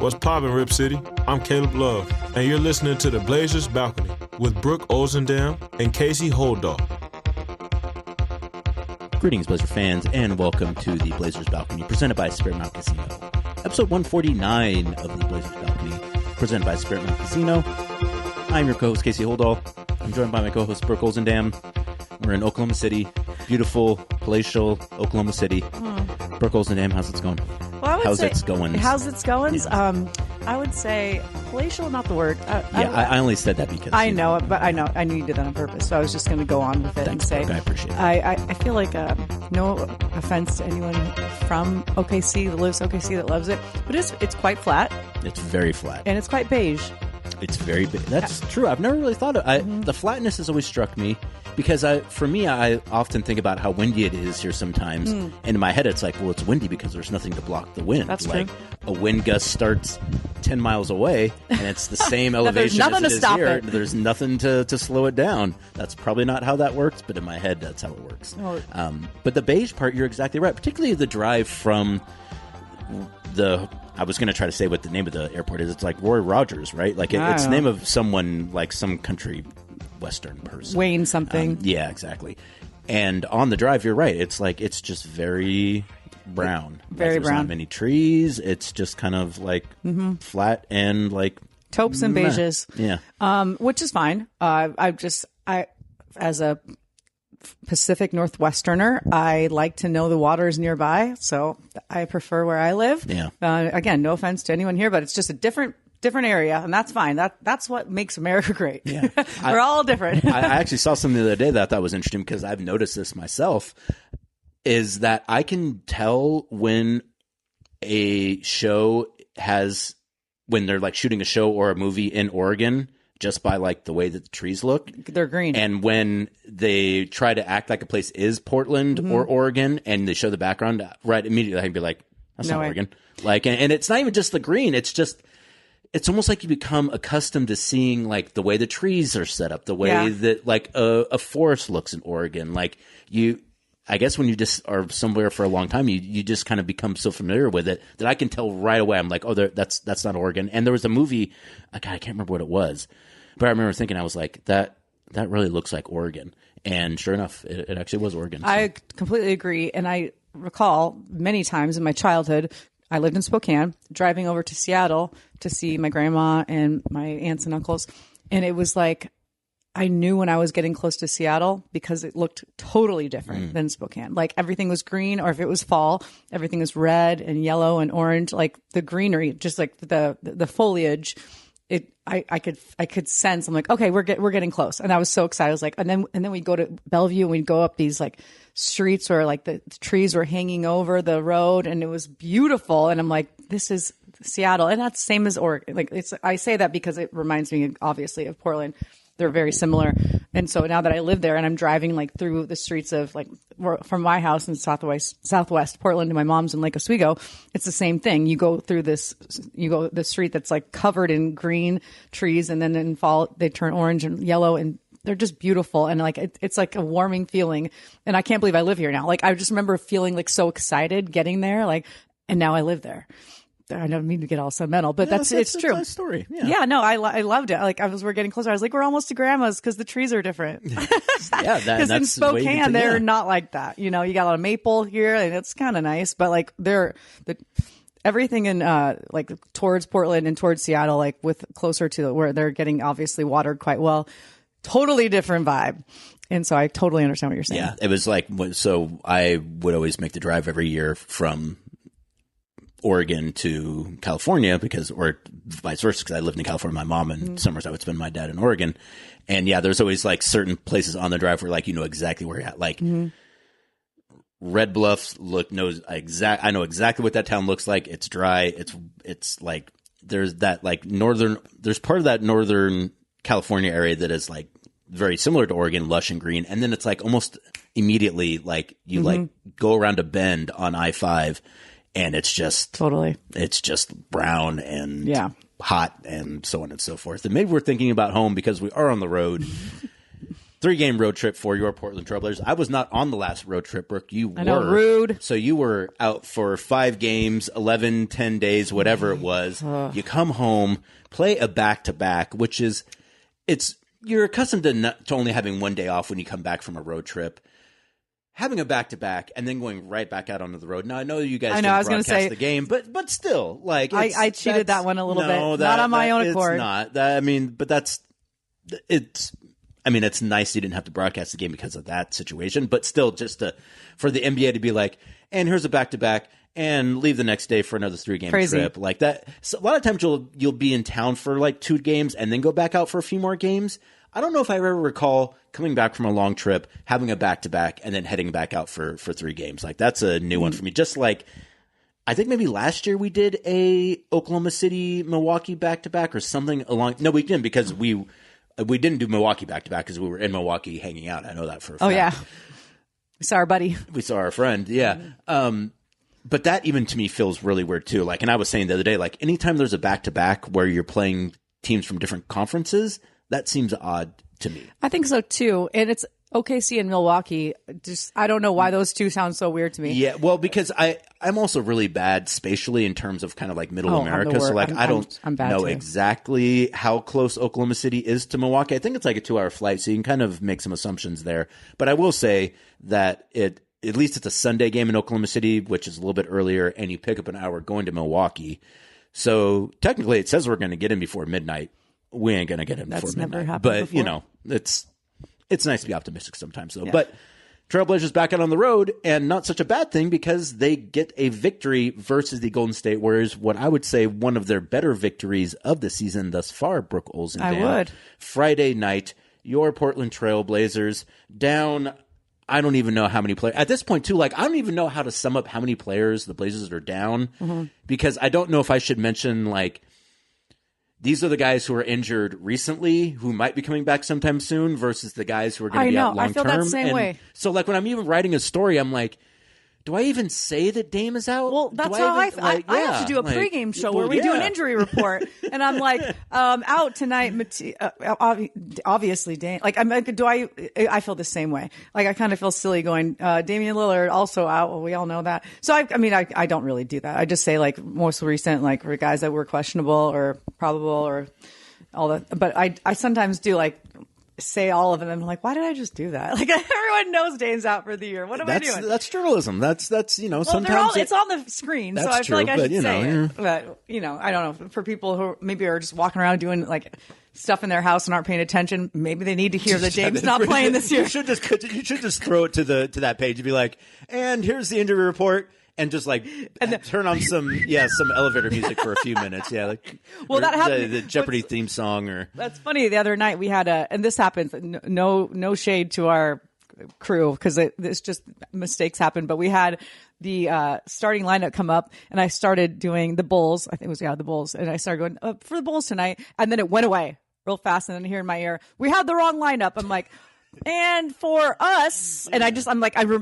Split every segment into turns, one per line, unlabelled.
What's poppin', Rip City? I'm Caleb Love, and you're listening to The Blazers Balcony with Brooke Olzendam and Casey Holdahl.
Greetings, Blazer fans, and welcome to The Blazers Balcony, presented by Spirit Mount Casino. Episode 149 of The Blazers Balcony, presented by Spirit Mount Casino. I'm your co-host, Casey Holdahl. I'm joined by my co-host, Brooke Olzendam. We're in Oklahoma City, beautiful, palatial Oklahoma City. Brooke Olzendam, how's it going?
Well,
How's it going?
Yeah. I would say palatial, not the word.
I only said that because
I know it, but I knew you did that on purpose, so I was just going to go on with it and say,
Brooke, I appreciate it.
I feel like no offense to anyone from OKC that lives OKC that loves it, but it's quite flat.
It's very flat,
and it's quite beige.
It's very big. That's true. I've never really thought of the flatness has always struck me because for me, I often think about how windy it is here sometimes. And in my head, it's like, well, it's windy because there's nothing to block the wind.
That's
like
true.
A wind gust starts 10 miles away and it's the same elevation as it is here. There's nothing to slow it down. That's probably not how that works, but in my head, that's how it works.
Oh.
But the beige part, you're exactly right. Particularly the drive from I was going to try to say what the name of the airport is. It's like Roy Rogers, right? Like it's the name of someone, like some country western person.
Wayne something.
Yeah, exactly. And on the drive, you're right. It's like it's just very brown.
Very
there's
brown.
Not many trees. It's just kind of like flat and like
Taupes and beiges.
Yeah.
Which is fine. I as a Pacific Northwesterner, I like to know the water is nearby, so I prefer where I live.
Yeah.
Again, no offense to anyone here, but it's just a different area, and that's fine. That's what makes America great.
Yeah.
We're all different.
I actually saw something the other day that I thought was interesting because I've noticed this myself, is that I can tell when a show when they're like shooting a show or a movie in Oregon just by like the way that the trees look.
They're green.
And when they try to act like a place is Portland or Oregon and they show the background, right immediately I'd be like, that's
No
not
way.
Oregon. Like, and it's not even just the green. It's just, it's almost like you become accustomed to seeing like the way the trees are set up, the way that like a forest looks in Oregon. Like I guess when you just are somewhere for a long time, you just kind of become so familiar with it that I can tell right away. I'm like, oh, that's not Oregon. And there was a movie, I can't remember what it was, but I remember thinking, I was like, that really looks like Oregon. And sure enough, it actually was Oregon. So.
I completely agree. And I recall many times in my childhood, I lived in Spokane, driving over to Seattle to see my grandma and my aunts and uncles. And it was like, I knew when I was getting close to Seattle because it looked totally different than Spokane. Like everything was green, or if it was fall, everything was red and yellow and orange. Like the greenery, just like the foliage. I could sense. I'm like, okay, we're getting close, and I was so excited. I was like, and then we go to Bellevue and we'd go up these like streets where like the trees were hanging over the road, and it was beautiful. And I'm like, this is Seattle, and that's the same as Oregon. Like I say that because it reminds me obviously of Portland. They're very similar. And so now that I live there and I'm driving like through the streets of like from my house in Southwest Portland to my mom's in Lake Oswego, it's the same thing. You go through the street that's like covered in green trees, and then in fall they turn orange and yellow, and they're just beautiful. And like it's like a warming feeling. And I can't believe I live here now. Like I just remember feeling like so excited getting there, like, and now I live there. I don't mean to get all sentimental, but it's true.
That's a story. Yeah.
No, I loved it. Like we're getting closer. I was like, we're almost to grandma's because the trees are different.
Yeah,
because in Spokane they're not like that. You know, you got a lot of maple here, and it's kind of nice. But like everything in like towards Portland and towards Seattle, like with closer to where they're getting obviously watered quite well, totally different vibe. And so I totally understand what you're saying.
Yeah, it was like so. I would always make the drive every year from Oregon to California or vice versa, because I lived in California with my mom, and summers I would spend my dad in Oregon. And yeah, there's always like certain places on the drive where like you know exactly where you're at. Like Red Bluffs I know exactly what that town looks like. It's dry. It's like there's that like there's part of that northern California area that is like very similar to Oregon, lush and green. And then it's like almost immediately like you like go around a bend on I-5. And it's just brown and hot and so on and so forth. And maybe we're thinking about home because we are on the road. 3-game road trip for your Portland Trailblazers. I was not on the last road trip, Brooke. You
I know,
were.
rude.
So you were out for 5 games, 11, 10 days, whatever it was. You come home, play a back-to-back, which is, you're accustomed to only having one day off when you come back from a road trip. Having a back-to-back and then going right back out onto the road. Now, I know you guys didn't broadcast the game, but still, like,
I cheated that one a little bit. Not on my own accord.
It's not. It's nice you didn't have to broadcast the game because of that situation, but still, just for the NBA to be like, and here's a back-to-back, and leave the next day for another 3-game trip like that. So a lot of times you'll be in town for like 2 games and then go back out for a few more games. I don't know if I ever recall coming back from a long trip, having a back-to-back, and then heading back out for 3 games. Like, that's a new one for me. Just like, I think maybe last year we did a Oklahoma City, Milwaukee back-to-back or something along. No, we didn't, because we didn't do Milwaukee back-to-back because we were in Milwaukee hanging out. I know that for a fact.
Oh, yeah. We saw our buddy.
We saw our friend, yeah. But that even to me feels really weird too. Like, and I was saying the other day, like, anytime there's a back-to-back where you're playing teams from different conferences, that seems odd to me.
I think so too. And it's OKC and Milwaukee. Just, I don't know why those two sound so weird to me.
Yeah, well, because I'm also really bad spatially in terms of kind of like middle America. So like, I don't know exactly how close Oklahoma City is to Milwaukee. I think it's like a 2-hour flight, so you can kind of make some assumptions there. But I will say that at least it's a Sunday game in Oklahoma City, which is a little bit earlier, and you pick up an hour going to Milwaukee. So technically it says we're going to get in before midnight. We ain't going to get in before midnight.
Never happened
but,
before.
you know, it's nice to be optimistic sometimes, though. Yeah. But Trailblazers back out on the road, and not such a bad thing because they get a victory versus the Golden State Warriors, what I would say one of their better victories of the season thus far, Brooke Olzendam.
I would.
Friday night, your Portland Trailblazers down, I don't even know how many players. At this point, too, like, I don't even know how to sum up how many players the Blazers are down, because I don't know if I should mention, like, these are the guys who are injured recently, who might be coming back sometime soon, versus the guys who are going to be out long term.
I feel that same way.
So, like, when I'm even writing a story, I'm like, do I even say that Dame is out?
Well, that's how I have to do a pregame show where we do an injury report, and I'm like, out tonight. Obviously, Dame. Like, I'm like, I feel the same way. Like, I kind of feel silly going, Damian Lillard also out. Well, we all know that. So I don't really do that. I just say like most recent, like for guys that were questionable or probable or all that. But I sometimes do like say all of them. I'm like, why did I just do that? Like, everyone knows Dame's out for the year. What am I doing?
That's journalism. That's
well,
sometimes
it's on the screen, so I feel like I should say it. But I don't know. For people who maybe are just walking around doing like stuff in their house and aren't paying attention, maybe they need to hear that Dame's not playing this year.
You should just throw it to that page and be like, and here's the injury report. And just like turn on some elevator music for a few minutes. Yeah. Like,
well, that happened.
The Jeopardy theme song or.
That's funny. The other night we had and this happens, no shade to our crew because it's just mistakes happen, but we had the starting lineup come up and I started doing the Bulls. I think it was, the Bulls. And I started going for the Bulls tonight. And then it went away real fast. And then here in my ear, we had the wrong lineup. I'm like, and for us, and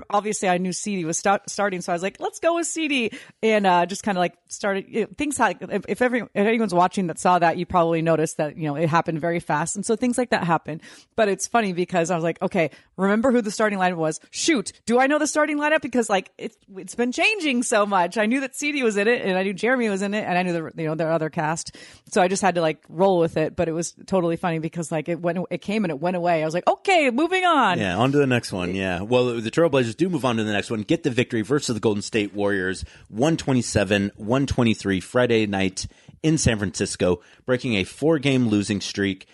obviously I knew Sidy was starting, so I was like, let's go with Sidy, and just kind of like started things like if anyone's watching that saw that, you probably noticed that it happened very fast, and so things like that happen. But it's funny because I was like, okay, remember who the starting lineup was? Shoot, do I know the starting lineup? Because like it's been changing so much. I knew that Sidy was in it, and I knew Jeremy was in it, and I knew their other cast, so I just had to like roll with it. But it was totally funny because like it came and it went away. I was like, okay, moving on.
Yeah, on to the next one. Yeah. Well, the Trailblazers do move on to the next one, get the victory versus the Golden State Warriors, 127-123 Friday night in San Francisco, breaking a 4-game losing streak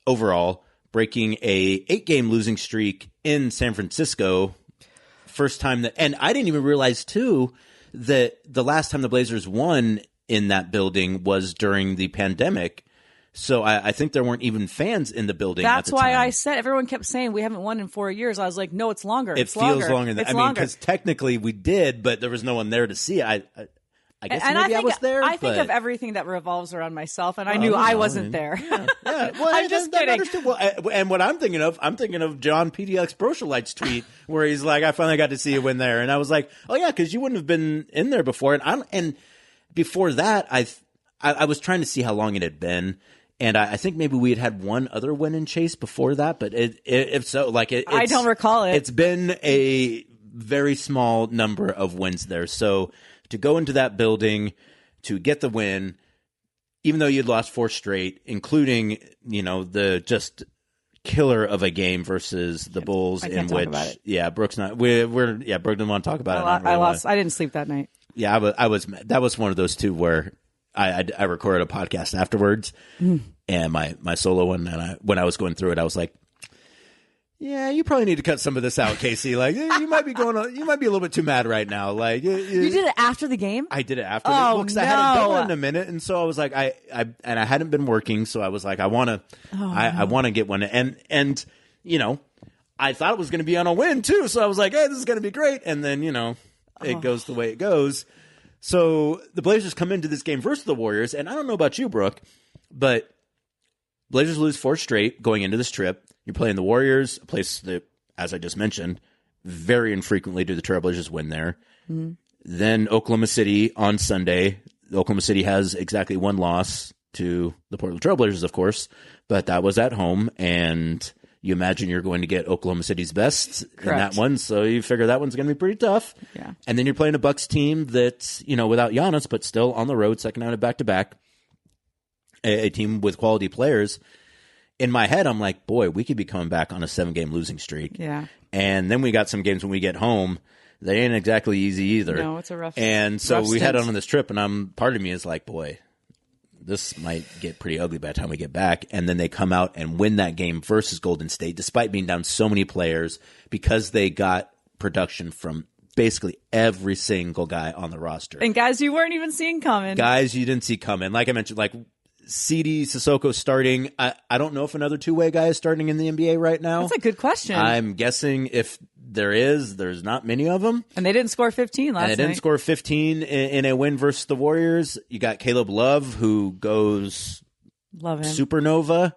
overall, breaking a 8-game losing streak in San Francisco. First time that, and I didn't even realize too that the last time the Blazers won in that building was during the pandemic. So I think there weren't even fans in the building.
That's
at the
why
time.
I said, everyone kept saying we haven't won in 4 years. I was like, no, it's longer.
It feels longer than, because technically we did, but there was no one there to see it. I guess I was there.
I think of everything that revolves around myself, and I knew I wasn't there.
Yeah. Well,
I'm just kidding.
Well, and what I'm thinking of John PDX Brochelite's tweet where he's like, I finally got to see you win there. And I was like, oh yeah, because you wouldn't have been in there before. And before that, I was trying to see how long it had been. And I think maybe we had one other win in Chase before that, but if so, like
I don't recall it.
It's been a very small number of wins there. So to go into that building to get the win, even though you'd lost 4 straight, including, the just killer of a game versus the Bulls, in which, Brooke's not. Brooke didn't want to talk about it.
I lost. I didn't sleep that night.
Yeah, I was. That was one of those two where I recorded a podcast afterwards, and my solo one, and when I was going through it, I was like, "Yeah, you probably need to cut some of this out, Casey. Like, you might be you might be a little bit too mad right now. Like, you
did it after the game?
I did it after the game because I hadn't done one in a minute, and so I was like, I hadn't been working, so I was like, I want to get one, and I thought it was going to be on a win too, so I was like, hey, this is going to be great, and then it goes the way it goes. So the Blazers come into this game versus the Warriors, and I don't know about you, Brooke, but Blazers lose 4 straight going into this trip. You're playing the Warriors, a place that, as I just mentioned, very infrequently do the Trailblazers win there. Mm-hmm. Then Oklahoma City on Sunday. Oklahoma City has exactly 1 loss to the Portland Trailblazers, of course, but that was at home, and you imagine you're going to get Oklahoma City's best in that one, so you figure that one's going to be pretty tough.
Yeah.
And then you're playing a Bucks team that's, without Giannis, but still on the road, second night of back-to-back, a team with quality players. In my head, I'm like, boy, we could be coming back on a 7-game losing streak.
Yeah.
And then we got some games when we get home. They ain't exactly easy either.
No, it's a rough
And so
rough
we head
stint.
on this trip, and part of me is like, boy, this might get pretty ugly by the time we get back. And then they come out and win that game versus Golden State, despite being down so many players, because they got production from basically every single guy on the roster.
And guys you weren't even seeing coming.
Guys you didn't see coming. Like I mentioned, like Sidy Cissoko starting. I don't know if another two-way guy is starting in the NBA right now.
That's a good question.
I'm guessing if there's not many of them.
And they didn't score 15 last night.
And they didn't score 15 in a win versus the Warriors. You got Caleb Love, who goes
Love him.
supernova.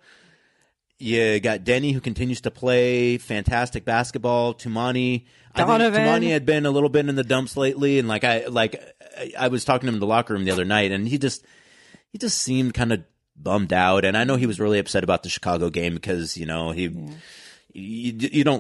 You got Deni, who continues to play fantastic basketball. Toumani.
Donovan.
Toumani had been a little bit in the dumps lately, and I was talking to him in the locker room the other night, and he just seemed kind of bummed out. And I know he was really upset about the Chicago game because you don't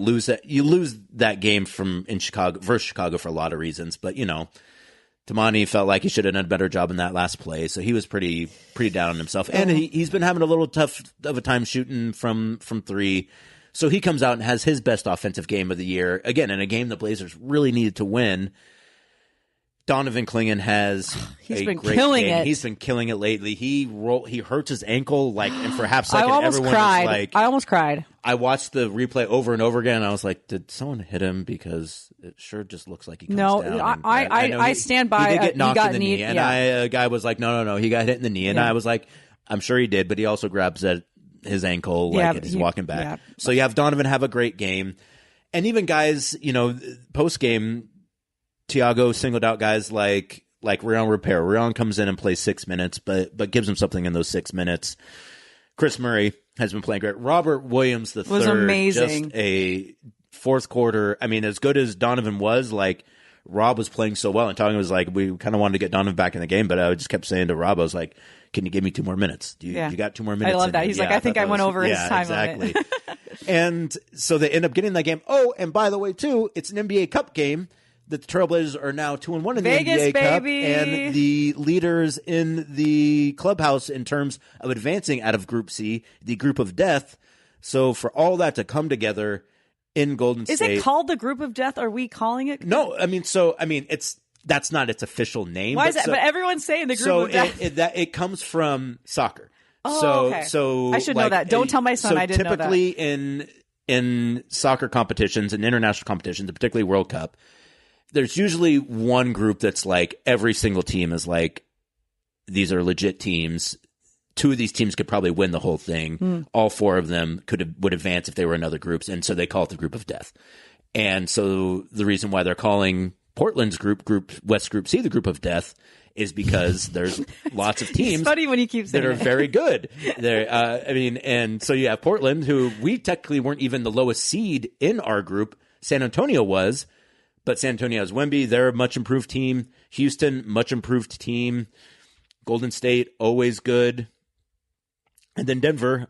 lose that. You lose that game versus Chicago for a lot of reasons, but Toumani felt like he should have done a better job in that last play, so he was pretty down on himself. And he's been having a little tough of a time shooting from 3. So he comes out and has his best offensive game of the year, again, in a game the Blazers really needed to win. Donovan Clingan has
He's
a
been
great
killing
game.
it.
He's been killing it lately. He hurts his ankle, and for half a second,
I almost
everyone
cried.
was like,
I almost cried.
I watched the replay over and over again, and I was like, did someone hit him? Because it sure just looks like he comes
No,
down.
I stand by.
He did get knocked
got
in the knee, and
yeah.
a guy was like, no, he got hit in the knee. And I was like, I'm sure he did, but he also grabs at his ankle as he's walking back.
Yeah.
So you have Donovan have a great game. And even guys, post-game, Thiago singled out guys like Rion Repair. Rion comes in and plays 6 minutes, but gives him something in those 6 minutes. Chris Murray has been playing great. Robert Williams III
was amazing.
Just a fourth quarter. I mean, as good as Donovan was, Rob was playing so well. And Tonga was like, we kind of wanted to get Donovan back in the game, but I just kept saying to Rob, I was like, can you give me 2 more minutes? You got 2 more minutes?
I love that. He's like, I think I went over his time
exactly.
limit.
And so they end up getting that game. Oh, and by the way, too, it's an NBA Cup game. That the Trailblazers are now 2-1 in
Vegas,
the NBA Cup,
baby.
and the leaders in the clubhouse in terms of advancing out of Group C, the Group of Death. So for all that to come together in Golden State,
Is it called the Group of Death? Are we calling it?
No, that's not its official name.
Why is that? But everyone's saying the Group of Death.
It comes from soccer.
Oh, okay.
So
I should know that. Don't tell my son I didn't know that.
Typically in soccer competitions and international competitions, and particularly World Cup, there's usually one group that's like every single team is like, these are legit teams. 2 of these teams could probably win the whole thing. All 4 of them would advance if they were in other groups, and so they call it the Group of Death. And so the reason why they're calling Portland's group West Group C the Group of Death is because there's lots of teams.
It's funny when you keep saying
that are very good. And so you have Portland, who we technically weren't even the lowest seed in our group. San Antonio was. But San Antonio has Wemby. They're a much improved team. Houston, much improved team. Golden State, always good. And then Denver,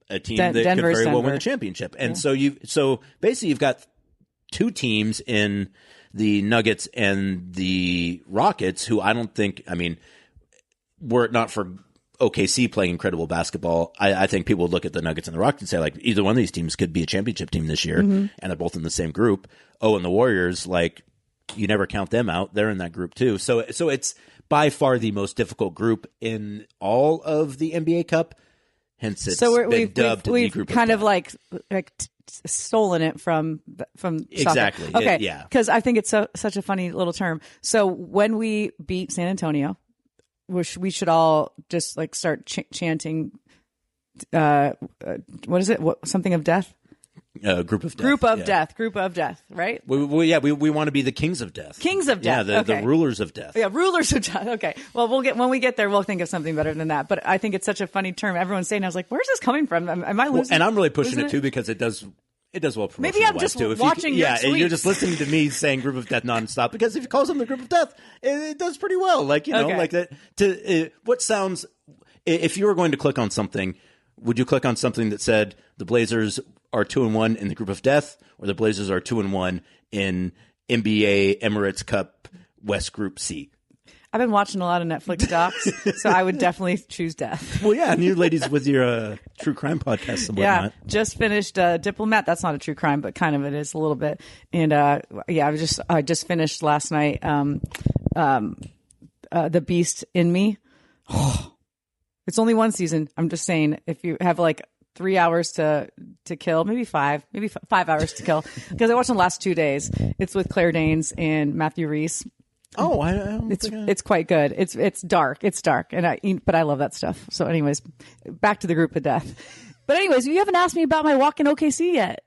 a team that could
Denver's
very well win
Denver.
the championship. And so basically you've got two teams in the Nuggets and the Rockets who I don't think, I mean, were it not for OKC playing incredible basketball, I think people would look at the Nuggets and the Rockets and say, like, either one of these teams could be a championship team this year, and they're both in the same group. Oh, and the Warriors, like, you never count them out. They're in that group too. So it's by far the most difficult group in all of the NBA Cup. Hence, it's been dubbed the group
kind
of
of like stolen it from
exactly.
Soccer. Okay,
yeah,
because I think it's such a funny little term. So when we beat San Antonio, we should all just like start chanting. What is it? Something of death.
Group of death.
Group of death. Right.
We want to be the kings of death.
Kings of death.
Yeah, the rulers of death.
Yeah, rulers of death. Okay. Well, when we get there, we'll think of something better than that. But I think it's such a funny term. Everyone's saying, I was like, where's this coming from? Am I losing?
And I'm really pushing it too because it does well promotional.
Maybe I'm just
too.
watching your tweets.
You're just listening to me saying group of death nonstop because if you call them the group of death, it does pretty well. Like, you know, like that. What sounds, if you were going to click on something, would you click on something that said the Blazers are 2-1 in the group of death, or the Blazers are 2-1 in NBA Emirates Cup West Group C?
I've been watching a lot of Netflix docs, so I would definitely choose death.
Well, yeah, and you ladies with your true crime podcasts and whatnot.
Yeah, just finished Diplomat. That's not a true crime, but kind of it is a little bit. And I just finished last night The Beast in Me. Oh, it's only one season. I'm just saying, if you have like 3 hours to kill, maybe 5 hours to kill, because I watched the last 2 days. It's with Claire Danes and Matthew Rhys.
Oh,
it's quite good. It's dark, but I love that stuff. So, anyways, back to the group of death. But anyways, you haven't asked me about my walk in OKC yet.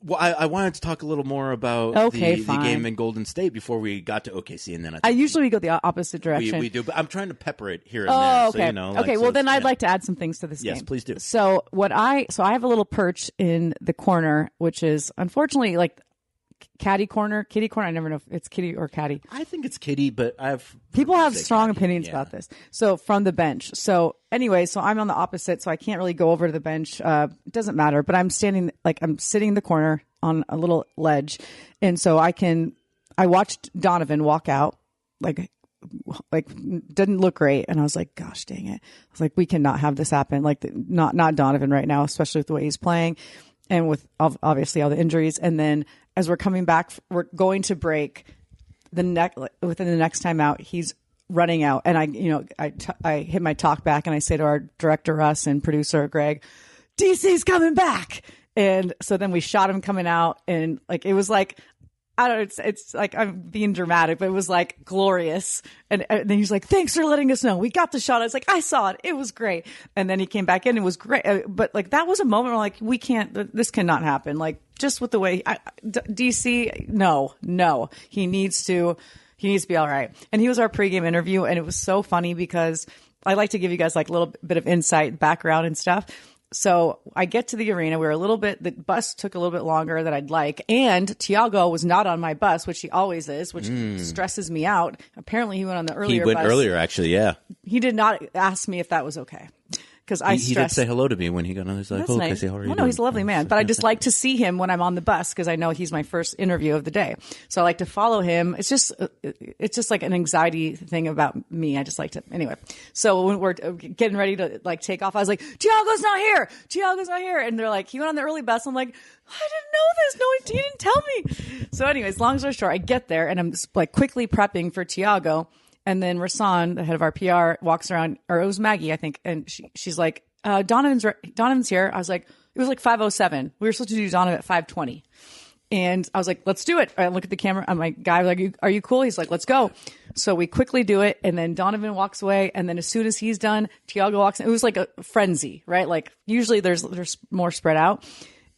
Well, I wanted to talk a little more about the game in Golden State before we got to OKC, and then
I usually go the opposite direction.
We do, but I'm trying to pepper it here and there.
Okay.
So, you know,
okay. Well, then I'd like to add some things to this game.
Yes, please do.
So I have a little perch in the corner, which is unfortunately like kitty corner. I never know if it's kitty or caddy.
I think it's kitty, but
people have strong opinions about this. So from the bench. So anyway, I'm on the opposite, so I can't really go over to the bench. It doesn't matter, but I'm sitting in the corner on a little ledge, and so I watched Donovan walk out, like didn't look great, and I was like, gosh dang it. I was like, we cannot have this happen. Like not Donovan right now, especially with the way he's playing and with obviously all the injuries. And then as we're coming back, we're going to break within the next timeout, he's running out. And I hit my talk back and I say to our director, Russ, and producer, Greg, DC's coming back. And so then we shot him coming out, and like, it was like, I don't know, it's like I'm being dramatic, but it was like glorious. And then he's like, thanks for letting us know. We got the shot. I was like, I saw it. It was great. And then he came back in. It was great. But like, that was a moment where like, this cannot happen. Like, just with the way DC, no, he needs to be all right. And he was our pregame interview. And it was so funny because I like to give you guys like a little bit of insight, background and stuff. So I get to the arena. The bus took a little bit longer than I'd like. And Tiago was not on my bus, which he always is, which stresses me out. Apparently he went on the earlier bus.
He went earlier, actually, yeah.
He did not ask me if that was okay. Because
he did say hello to me when he got on. He's like, "Oh, nice. Casey, how are you doing?"
No, he's a lovely man. But I just like to see him when I'm on the bus because I know he's my first interview of the day. So I like to follow him. It's just like an anxiety thing about me. I just like to anyway. So when we're getting ready to like take off, I was like, "Tiago's not here," and they're like, "He went on the early bus." I'm like, "I didn't know this. No, he didn't tell me." So, anyways, long story short, I get there and I'm just like quickly prepping for Tiago. And then Rasan, the head of our PR, walks around, or it was Maggie, I think, and she's like, Donovan's here. I was like, it was like 5:07. We were supposed to do Donovan at 5:20. And I was like, let's do it. I look at the camera. I'm like, guy, like, are you cool? He's like, let's go. So we quickly do it. And then Donovan walks away. And then as soon as he's done, Tiago walks in. It was like a frenzy, right? Like usually there's more spread out.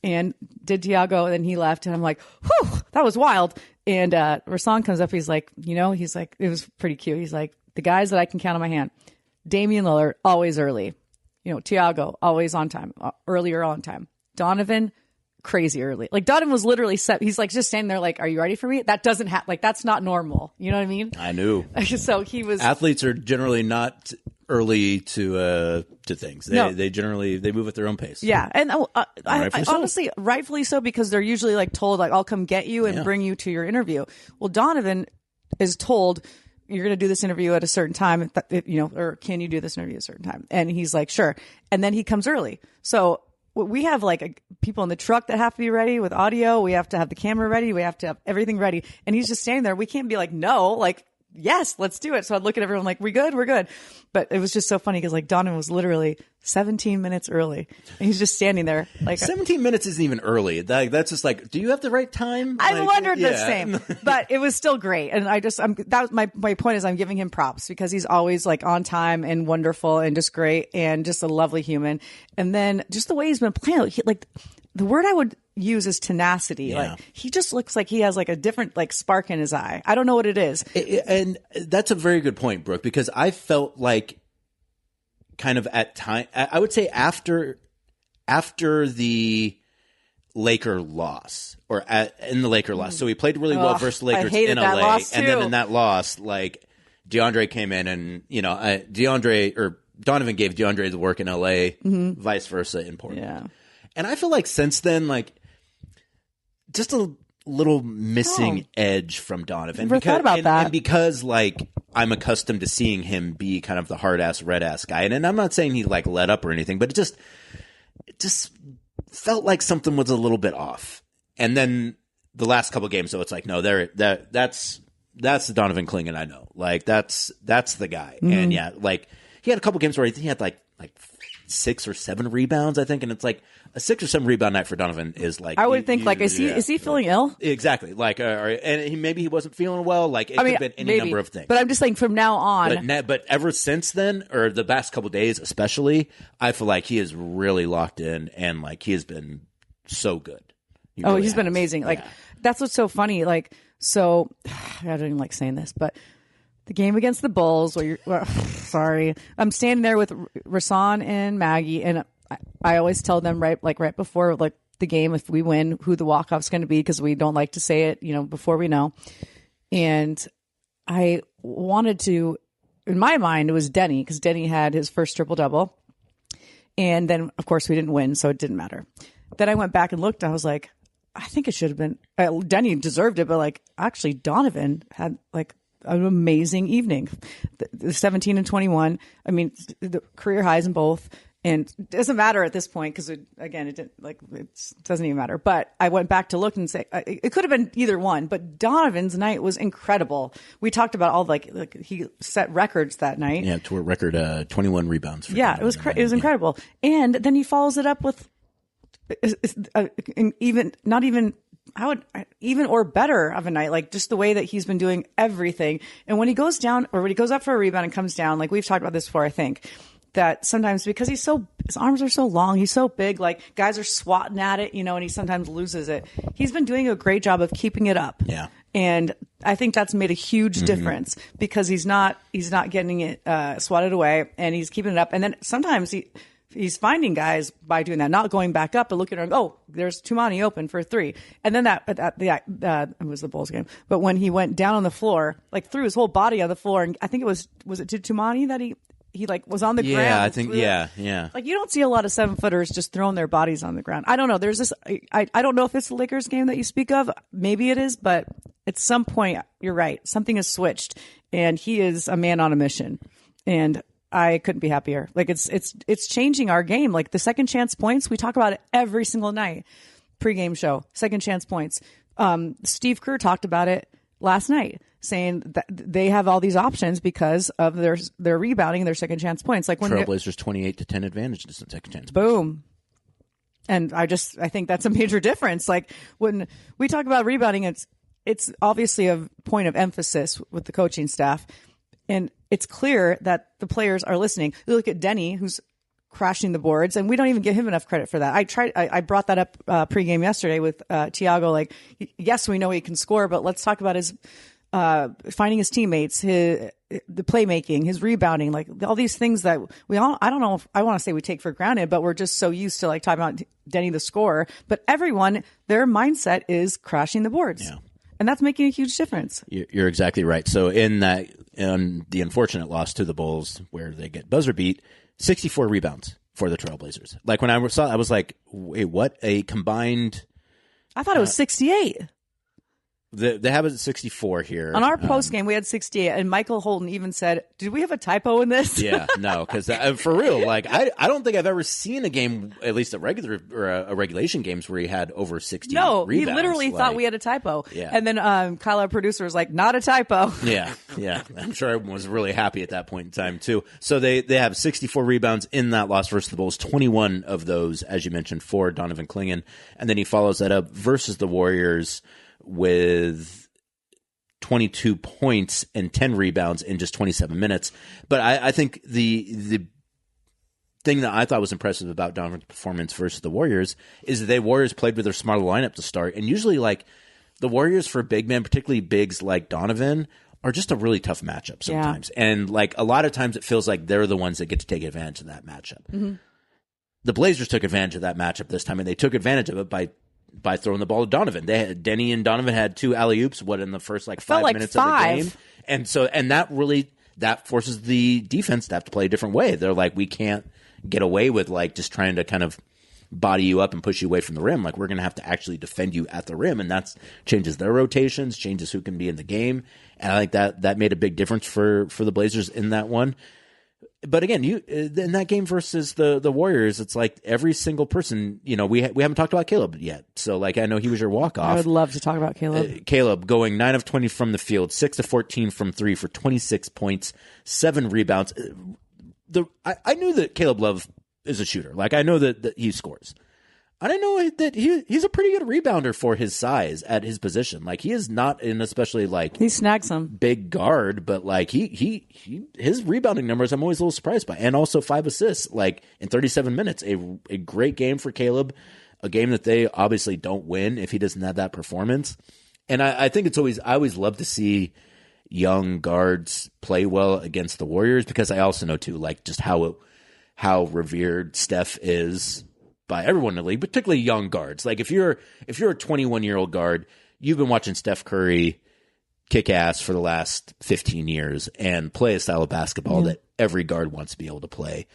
And did Tiago, and then he left. And I'm like, whew, that was wild. And Rasan comes up. He's like, it was pretty cute. He's like, the guys that I can count on my hand. Damian Lillard, always early. Tiago, always on time, earlier on time. Donovan, crazy early. Like Donovan was literally set. He's like just standing there like, are you ready for me? That doesn't happen. Like that's not normal. You know what I mean?
I knew.
So he was.
Athletes are generally not early to things. They generally move at their own pace.
Yeah, and
Rightfully so.
honestly, rightfully so, because they're usually like told like I'll come get you and bring you to your interview. Well, Donovan is told you're going to do this interview at a certain time, or can you do this interview at a certain time? And he's like, sure. And then he comes early. So we have like people in the truck that have to be ready with audio. We have to have the camera ready. We have to have everything ready. And he's just standing there. We can't be like, no, like, yes, let's do it. So I'd look at everyone like, we're good. But it was just so funny because like Donovan was literally 17 minutes early and he's just standing there. Like
17 minutes isn't even early. That's just like, do you have the right time?
I
like,
wondered the same, but it was still great. And that was my point is I'm giving him props because he's always like on time and wonderful and just great and just a lovely human. And then just the way he's been playing, like the word I would use is tenacity.
Yeah.
Like he just looks like he has like a different like spark in his eye. I don't know what it is.
And that's a very good point, Brooke, because I felt like kind of at time, I would say after the Laker loss in the Laker loss. So he played really well versus the Lakers in LA. And then in that loss, like DeAndre came in and, Donovan gave DeAndre the work in LA, vice versa in Portland.
Yeah.
And I feel like since then, like, just a little missing edge from Donovan.
Never thought about that.
And because, like, I'm accustomed to seeing him be kind of the hard-ass, red-ass guy. And I'm not saying he, like, let up or anything, but it just felt like something was a little bit off. And then the last couple games, so it's like, no, that's the Donovan Clingan I know. Like, that's the guy. Mm-hmm. And, yeah, like, he had a couple games where he had, like 6 or 7 rebounds, I think. And it's like, a 6 or 7 rebound night for Donovan is like,
I would think like, is he feeling ill?
Exactly. Like, and maybe he wasn't feeling well. Like, it could have been any number of things.
But I'm just saying from now on.
But ever since then, or the past couple days especially, I feel like he is really locked in and like he has been so good.
He's been amazing. Like, that's what's so funny. Like, so I don't even like saying this, but the game against the Bulls where sorry, I'm standing there with Rasan and Maggie, and I always tell them right before like the game, if we win, who the walk-off's going to be, because we don't like to say it, before we know. And I wanted to, in my mind, it was Deni, because Deni had his first triple-double. And then, of course, we didn't win, so it didn't matter. Then I went back and looked, and I was like, I think it should have been, Deni deserved it, but like, actually, Donovan had like an amazing evening. The 17 and 21, I mean, the career highs in both. And it doesn't matter at this point because, it doesn't even matter. But I went back to look and say it could have been either one. But Donovan's night was incredible. We talked about all like he set records that night.
Yeah, to a record 21 rebounds.
It was incredible. And then he follows it up with even or better of a night, like just the way that he's been doing everything. And when he goes down or when he goes up for a rebound and comes down, like we've talked about this before, I think. That sometimes because his arms are so long, he's so big, like guys are swatting at it, and he sometimes loses it. He's been doing a great job of keeping it up.
Yeah.
And I think that's made a huge difference because he's not getting it swatted away and he's keeping it up. And then sometimes he's finding guys by doing that, not going back up, but looking at him, there's Toumani open for 3. And then it was the Bulls game. But when he went down on the floor, like threw his whole body on the floor, and I think was it to Toumani that he like was on the ground.
Yeah, I think, yeah.
Like you don't see a lot of 7-footers just throwing their bodies on the ground. I don't know. There's this, I don't know if it's the Lakers game that you speak of. Maybe it is, but at some point, you're right. Something has switched and he is a man on a mission. And I couldn't be happier. Like it's changing our game. Like the second chance points, we talk about it every single night. Pre-game show, second chance points. Steve Kerr talked about it last night, saying that they have all these options because of their rebounding and their second chance points. Like when
Trailblazers 28-10 advantage to second chance points.
Boom. And I think that's a major difference. Like when we talk about rebounding, it's obviously a point of emphasis with the coaching staff. And it's clear that the players are listening. You look at Deni, who's crashing the boards, and we don't even give him enough credit for that. I brought that up pregame yesterday with Tiago. Like, yes, we know he can score, but let's talk about his finding his teammates, the playmaking, his rebounding, like all these things that I don't know if I want to say we take for granted, but we're just so used to like talking about Deni the scorer. But everyone, their mindset is crashing the boards.
Yeah.
And that's making a huge difference.
You're exactly right. So in that and the unfortunate loss to the Bulls where they get buzzer beat, 64 rebounds for the Trailblazers. Like when I saw it, I was like, wait, what? A combined...
I thought it was 68.
They have it at 64 here.
On our post game, we had 68, and Michael Holden even said, "Did we have a typo in this?"
Yeah, no, because for real, like I don't think I've ever seen a game, at least a regular or a regulation games, where he had over 60.
No,
rebounds.
he literally thought we had a typo.
Yeah.
And then Kyle, our producer, was like, "Not a typo."
Yeah. I'm sure everyone was really happy at that point in time too. So they have 64 rebounds in that loss versus the Bulls. 21 of those, as you mentioned, for Donovan Clingan, and then he follows that up versus the Warriors with 22 points and 10 rebounds in just 27 minutes. But I think the thing that I thought was impressive about Donovan's performance versus the Warriors is that the Warriors played with their smarter lineup to start. And usually, like, the Warriors for big men, particularly bigs like Donovan, are just a really tough matchup sometimes. Yeah. And, like, a lot of times it feels like they're the ones that get to take advantage of that matchup. Mm-hmm. The Blazers took advantage of that matchup this time, and they took advantage of it by throwing the ball to Donovan. Deni and Donovan had 2 alley-oops, in the first 5 minutes of the game. And that forces the defense to have to play a different way. They're like, we can't get away with just trying to kind of body you up and push you away from the rim. Like, we're going to have to actually defend you at the rim, and that changes their rotations, changes who can be in the game. And I think that made a big difference for the Blazers in that one. But again, in that game versus the Warriors, it's like every single person, we haven't talked about Caleb yet. So, I know he was your walk-off.
I would love to talk about Caleb.
Caleb going 9 of 20 from the field, 6 of 14 from 3 for 26 points, 7 rebounds. I knew that Caleb Love is a shooter. I know that he scores. I didn't know that he's a pretty good rebounder for his size at his position. He is not an especially
he snags some
big guard, but his rebounding numbers I'm always a little surprised by, and also 5 assists in 37 minutes. A great game for Caleb, a game that they obviously don't win if he doesn't have that performance. And I think I always love to see young guards play well against the Warriors, because I also know too just how revered Steph is by everyone in the league, particularly young guards. If you're a 21-year-old guard, you've been watching Steph Curry kick ass for the last 15 years and play a style of basketball that every guard wants to be able to play.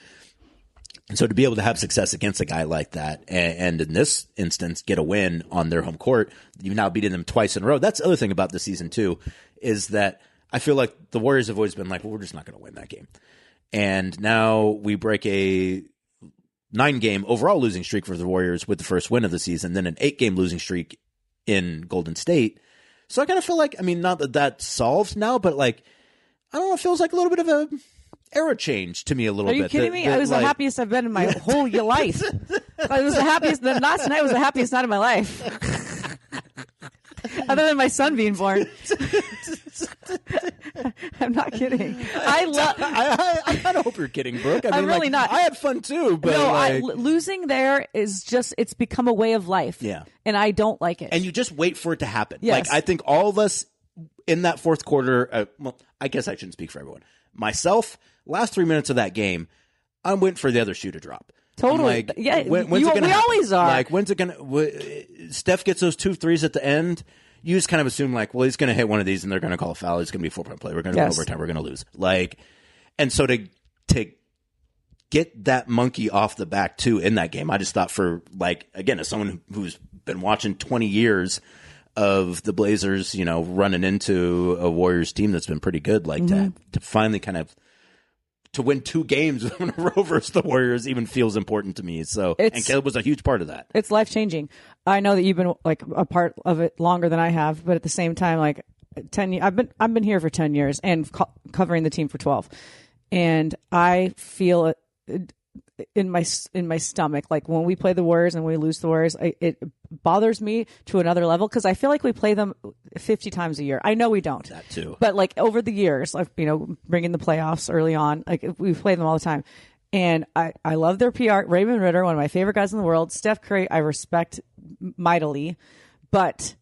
And so to be able to have success against a guy like that, and in this instance, get a win on their home court, you've now beaten them twice in a row. That's the other thing about this season too, is that I feel like the Warriors have always been we're just not going to win that game. And now we break a 9-game overall losing streak for the Warriors with the first win of the season, then an 8-game losing streak in Golden State. So I kind of feel not that solves now, but I don't know, it feels like a little bit of a era change to me a little bit.
Are you kidding me? I was the happiest I've been in my whole life. I was the happiest. The last night was the happiest night of my life. Other than my son being born. I'm not kidding.
I kind of hope you're kidding, Brooke.
I'm really not.
I had fun too, but
no, losing there is it's become a way of life.
Yeah,
and I don't like it.
And you just wait for it to happen.
Yes.
I think all of us in that fourth quarter. I guess I shouldn't speak for everyone. Myself, last 3 minutes of that game, I'm waiting for the other shoe to drop.
Totally. Yeah. We always are.
When's it gonna? Steph gets those 2 threes at the end. You just kind of assume he's going to hit one of these and they're going to call a foul. It's going to be a 4-point play. We're going to go overtime. We're going to lose. And so to get that monkey off the back too in that game, I just thought again, as someone who's been watching 20 years of the Blazers, running into a Warriors team that's been pretty good, to finally kind of to win 2 games in a row versus the Warriors even feels important to me. So, and Caleb was a huge part of that.
It's life changing. I know that you've been a part of it longer than I have, but at the same time, 10 years, I've been here for 10 years and covering the team for 12, and I feel it in my stomach. When we play the Warriors and we lose the Warriors, it bothers me to another level, because I feel like we play them 50 times a year. I know we don't.
That too.
But over the years, bringing the playoffs early on, we play them all the time. And I love their PR. Raymond Ritter, one of my favorite guys in the world. Steph Curry, I respect mightily. But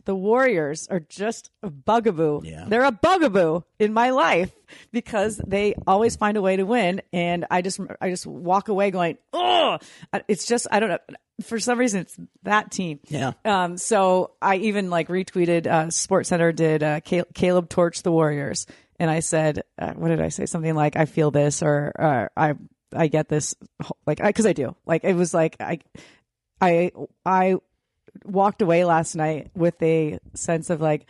the Warriors are just a bugaboo. Yeah. They're a bugaboo in my life, because they always find a way to win. And I just walk away going, oh, it's just, I don't know. For some reason, it's that team.
Yeah.
So I even retweeted, SportsCenter did Caleb torch the Warriors. and I said, what did I say? Something like, I feel this, or I get this, like, because I do. Like, it was like I walked away last night with a sense of like,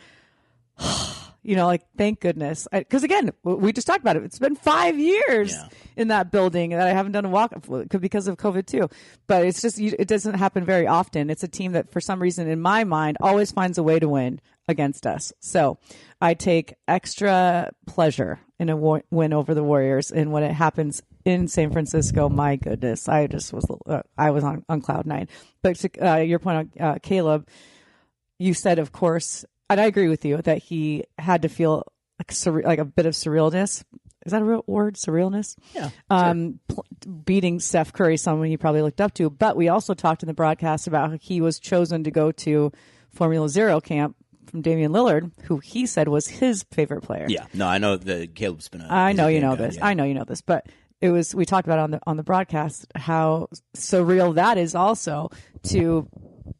like, thank goodness. Because again, we just talked about it. It's been 5 years in that building that I haven't done a walk because of COVID too. But it's just, it doesn't happen very often. It's a team that for some reason in my mind always finds a way to win against us. So I take extra pleasure in a win over the Warriors. And when it happens in San Francisco, my goodness, I was on cloud nine. But to your point on Caleb, you said, of course, and I agree with you that he had to feel like a bit of surrealness. Is that a real word? Surrealness?
Yeah.
Beating Steph Curry, someone he probably looked up to. But we also talked in the broadcast about how he was chosen to go to Formula Zero camp from Damian Lillard, who he said was his favorite player.
Yeah. No, I know that Caleb's been
I know you know this. Yeah. I know you know this. But we talked about on the broadcast how surreal that is also to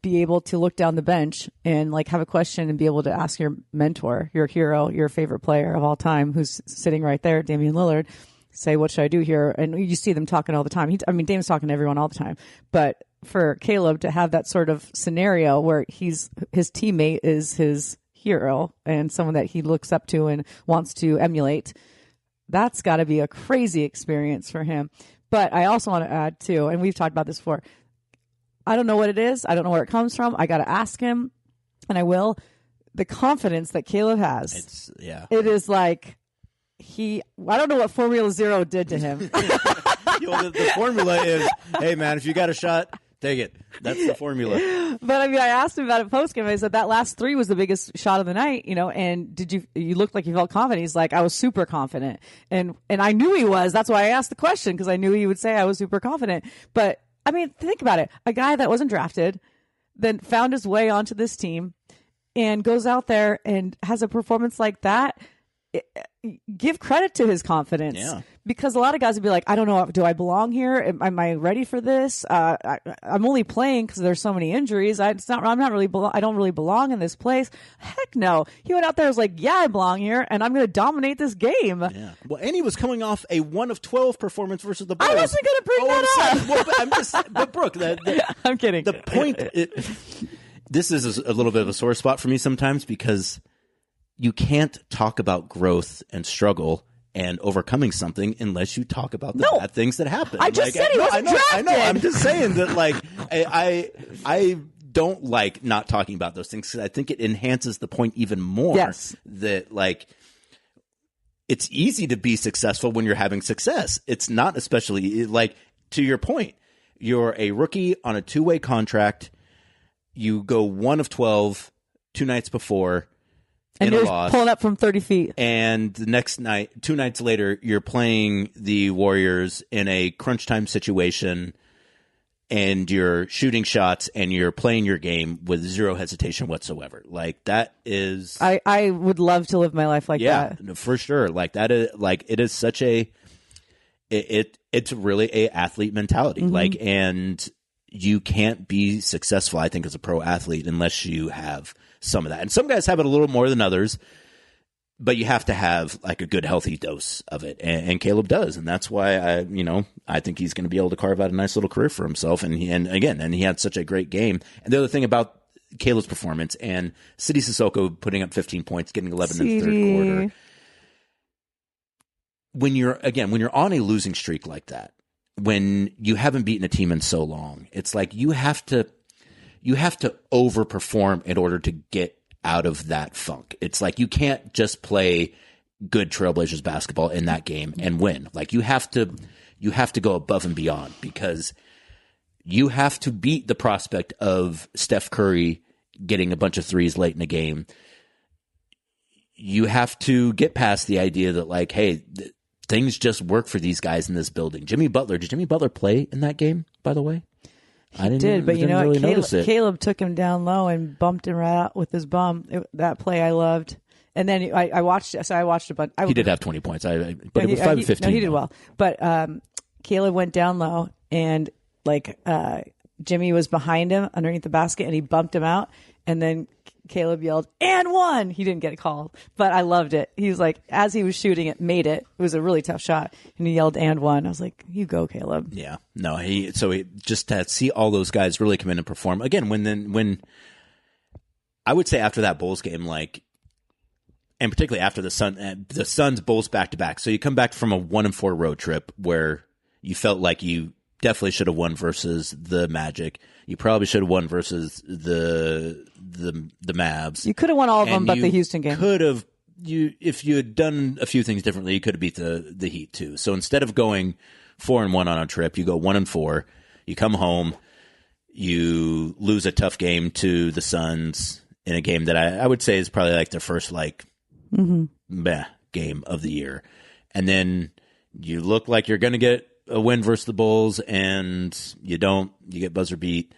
be able to look down the bench and like have a question and be able to ask your mentor, your hero, your favorite player of all time, who's sitting right there, Damian Lillard, say, what should I do here? And you see them talking all the time. Dame's talking to everyone all the time. But for Caleb to have that sort of scenario where his teammate is his hero and someone that he looks up to and wants to emulate, that's got to be a crazy experience for him. But I also want to add too, and we've talked about this before, I don't know what it is. I don't know where it comes from. I got to ask him, and I will. The confidence that Caleb has. It is like I don't know what Formula Zero did to him.
The formula is, hey, man, if you got a shot, take it. That's the formula.
But I asked him about it post-game. I said that last three was the biggest shot of the night, and you looked like you felt confident. He's like, I was super confident. And I knew he was. That's why I asked the question, because I knew he would say I was super confident. But think about it. A guy that wasn't drafted, then found his way onto this team and goes out there and has a performance like that. Give credit to his confidence.
Yeah.
Because a lot of guys would be like, I don't know, do I belong here? Am I ready for this? I'm only playing because there's so many injuries. I don't really belong in this place. Heck no. He went out there and was like, yeah, I belong here, and I'm going to dominate this game.
Yeah. Well, and he was coming off a 1 of 12 performance versus the Bulls.
I wasn't going to bring that
up. But Brooke,
I'm kidding.
The point, this is a little bit of a sore spot for me sometimes, because you can't talk about growth and struggle and overcoming something unless you talk about the bad things that happen.
I just said he wasn't drafted.
I know. I'm just saying that, like, I don't like not talking about those things, because I think it enhances the point even more.
Yes.
That, like, it's easy to be successful when you're having success. It's not, especially, like, to your point, you're a rookie on a 2-way contract. You go 1 of 12 2 nights before.
And you're pulling up from 30 feet.
And the next night, 2 nights later, you're playing the Warriors in a crunch time situation, and you're shooting shots, and you're playing your game with zero hesitation whatsoever. Like, that is...
I would love to live my life like that.
Yeah, for sure. Like, that is, like, it is such a... It's really a athlete mentality. Mm-hmm. Like, and you can't be successful, I think, as a pro athlete unless you have some of that. And some guys have it a little more than others, but you have to have like a good, healthy dose of it. And Caleb does. And that's why I think he's going to be able to carve out a nice little career for himself. And he had such a great game. And the other thing about Caleb's performance and Sidy Cissoko putting up 15 points, getting 11 in the third quarter. When you're on a losing streak like that, when you haven't beaten a team in so long, it's like you have to overperform in order to get out of that funk. It's like you can't just play good Trailblazers basketball in that game and win. Like you have to go above and beyond, because you have to beat the prospect of Steph Curry getting a bunch of threes late in the game. You have to get past the idea that, like, hey, things just work for these guys in this building. Did Jimmy Butler play in that game, by the way?
I didn't really notice it. Caleb took him down low and bumped him right out with his bum. That play I loved. And then I watched it. So I watched a bunch.
He did have 20 points, but it was 5 of 15.
No, he did well. But Caleb went down low, and Jimmy was behind him underneath the basket, and he bumped him out. And then Caleb yelled, "And one!" He didn't get a call, but I loved it. He was like, as he was shooting it, made it. It was a really tough shot. And he yelled, "And one!" I was like, you go, Caleb.
Yeah. No, he just to see all those guys really come in and perform. Again, when I would say after that Bulls game, like, and particularly after the Suns Bulls back-to-back. So you come back from a 1-4 road trip where you felt like you definitely should have won versus the Magic. You probably should have won versus the Mavs.
You could have won all of them, but the Houston game.
If you had done a few things differently, you could have beat the Heat too. So instead of going 4-1 on a trip, you go 1-4. You come home, you lose a tough game to the Suns in a game that I would say is probably like their first game of the year, and then you look like you're going to get a win versus the Bulls, and you don't. You get buzzer beat.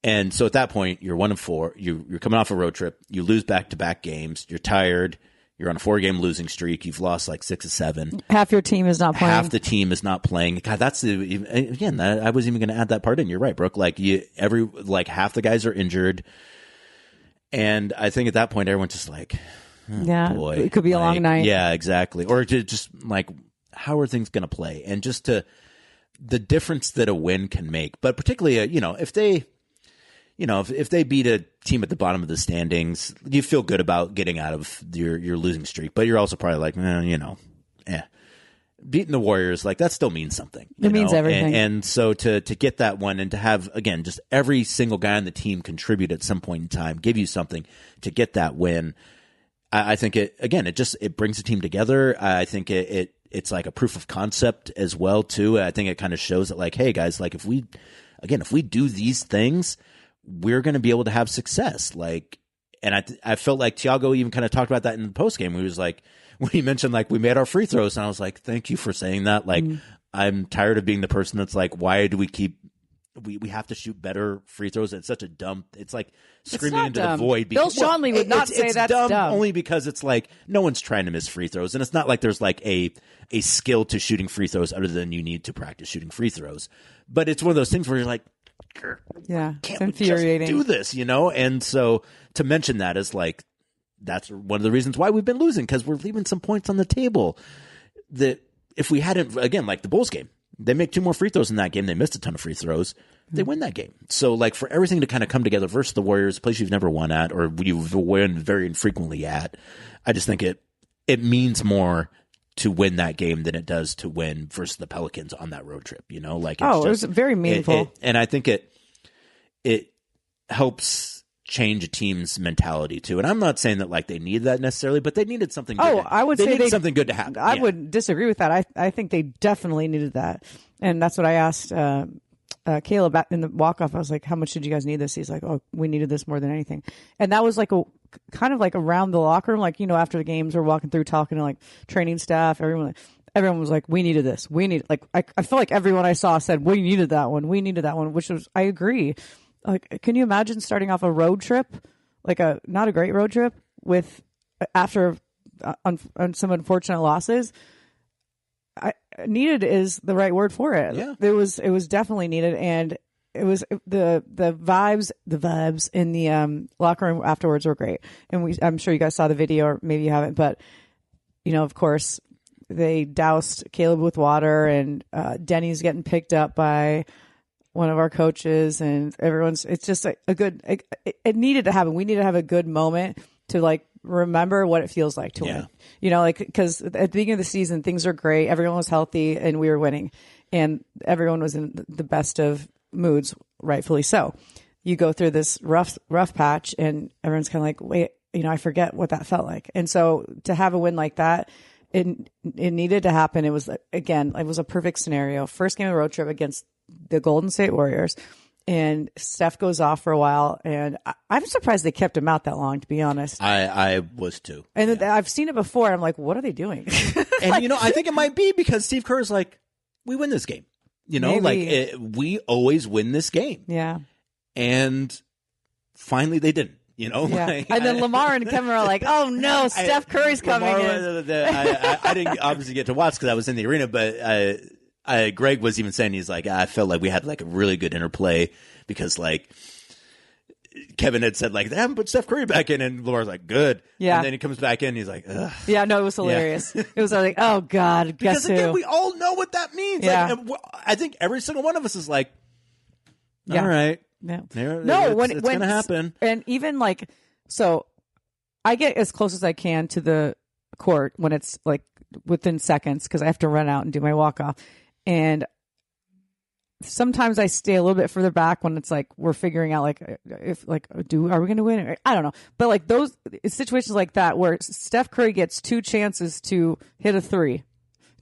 And so at that point, you're 1-4. You're coming off a road trip. You lose back-to-back games. You're tired. You're on a 4-game losing streak. You've lost like 6 or 7.
Half your team is not playing.
Half the team is not playing. God, I was even going to add that part in. You're right, Brooke. Like half the guys are injured. And I think at that point, everyone's just like, boy,
it could be a long night.
Yeah, exactly. Or just like, how are things going to play? And just the difference that a win can make. But particularly, if they beat a team at the bottom of the standings, you feel good about getting out of your losing streak. But you're also probably like, beating the Warriors, like that still means something.
It means everything.
And so to get that one and to have, again, just every single guy on the team contribute at some point in time, give you something to get that win. I think it brings the team together. I think it's like a proof of concept as well too. I think it kind of shows that like, hey guys, like if we do these things, we're going to be able to have success. Like, and I felt like Thiago even kind of talked about that in the post game. He was like, when he mentioned like we made our free throws, and I was like, thank you for saying that. Like, I'm tired of being the person that's like, why do we have to shoot better free throws? It's such a dumb. It's like screaming into the void.
Bill Schonley would not say that's dumb.
Only because it's like no one's trying to miss free throws, and it's not like there's like a skill to shooting free throws other than you need to practice shooting free throws. But it's one of those things where you're like,
it's infuriating.
Just do this, And so to mention that is like, that's one of the reasons why we've been losing, because we're leaving some points on the table that if we hadn't, again, like the Bulls game, they make 2 more free throws in that game. They missed a ton of free throws. They win that game. So like for everything to kind of come together versus the Warriors, a place you've never won at or you've won very infrequently at, I just think it means more to win that game than it does to win versus the Pelicans on that road trip. Like
it was very meaningful.
And I think it helps change a team's mentality too. And I'm not saying that like they need that necessarily, but they needed something good.
I would say they needed
something good to happen.
I would disagree with that. I think they definitely needed that. And that's what I asked Caleb in the walk-off. I was like, how much did you guys need this? He's like, oh, we needed this more than anything. And that was like a kind of like around the locker room, like, after the games we're walking through talking to like training staff, everyone was like, we needed this. We need, like, I feel like everyone I saw said, we needed that one. We needed that one, which was, I agree. Like, can you imagine starting off a road trip, like not a great road trip with after on some unfortunate losses? Needed is the right word for it.
Yeah.
It was definitely needed, and it was the vibes in the locker room afterwards were great. And I'm sure you guys saw the video, or maybe you haven't, but of course they doused Caleb with water, and Deni's getting picked up by one of our coaches, and it's just a good, it needed to happen. We need to have a good moment to like remember what it feels like to win, because at the beginning of the season, things are great. Everyone was healthy and we were winning, and everyone was in the best of moods, rightfully so. You go through this rough patch and everyone's kind of like, wait, I forget what that felt like. And so to have a win like that, it needed to happen. It was, again, it was a perfect scenario. First game of the road trip against the Golden State Warriors, and Steph goes off for a while, and I'm surprised they kept him out that long, to be honest.
I was too.
And I've seen it before. I'm like, what are they doing?
And I think it might be because Steve Kerr's like, we win this game.
Maybe.
We always win this game.
Yeah.
And finally they didn't.
Yeah. And then Lamar and Kevin are like, oh no, Steph Curry's coming in.
I didn't obviously get to watch because I was in the arena, but Greg was even saying, he's like, I felt like we had like a really good interplay because like Kevin had said, like, they haven't put Steph Curry back in. And Laura's like, good.
Yeah.
And then he comes back in. He's like, ugh.
Yeah, no, it was hilarious. It was like, oh, God, guess
Because, again,
who?
we all know what that means.
Yeah.
Like, I think every single one of us is like, all
Yeah.
right.
Yeah.
It's going to happen.
And even like, so I get as close as I can to the court when it's like within seconds because I have to run out and do my walk off. And sometimes I stay a little bit further back when it's like we're figuring out like if like are we going to win? I don't know. But like those situations like that where Steph Curry gets 2 chances to hit a 3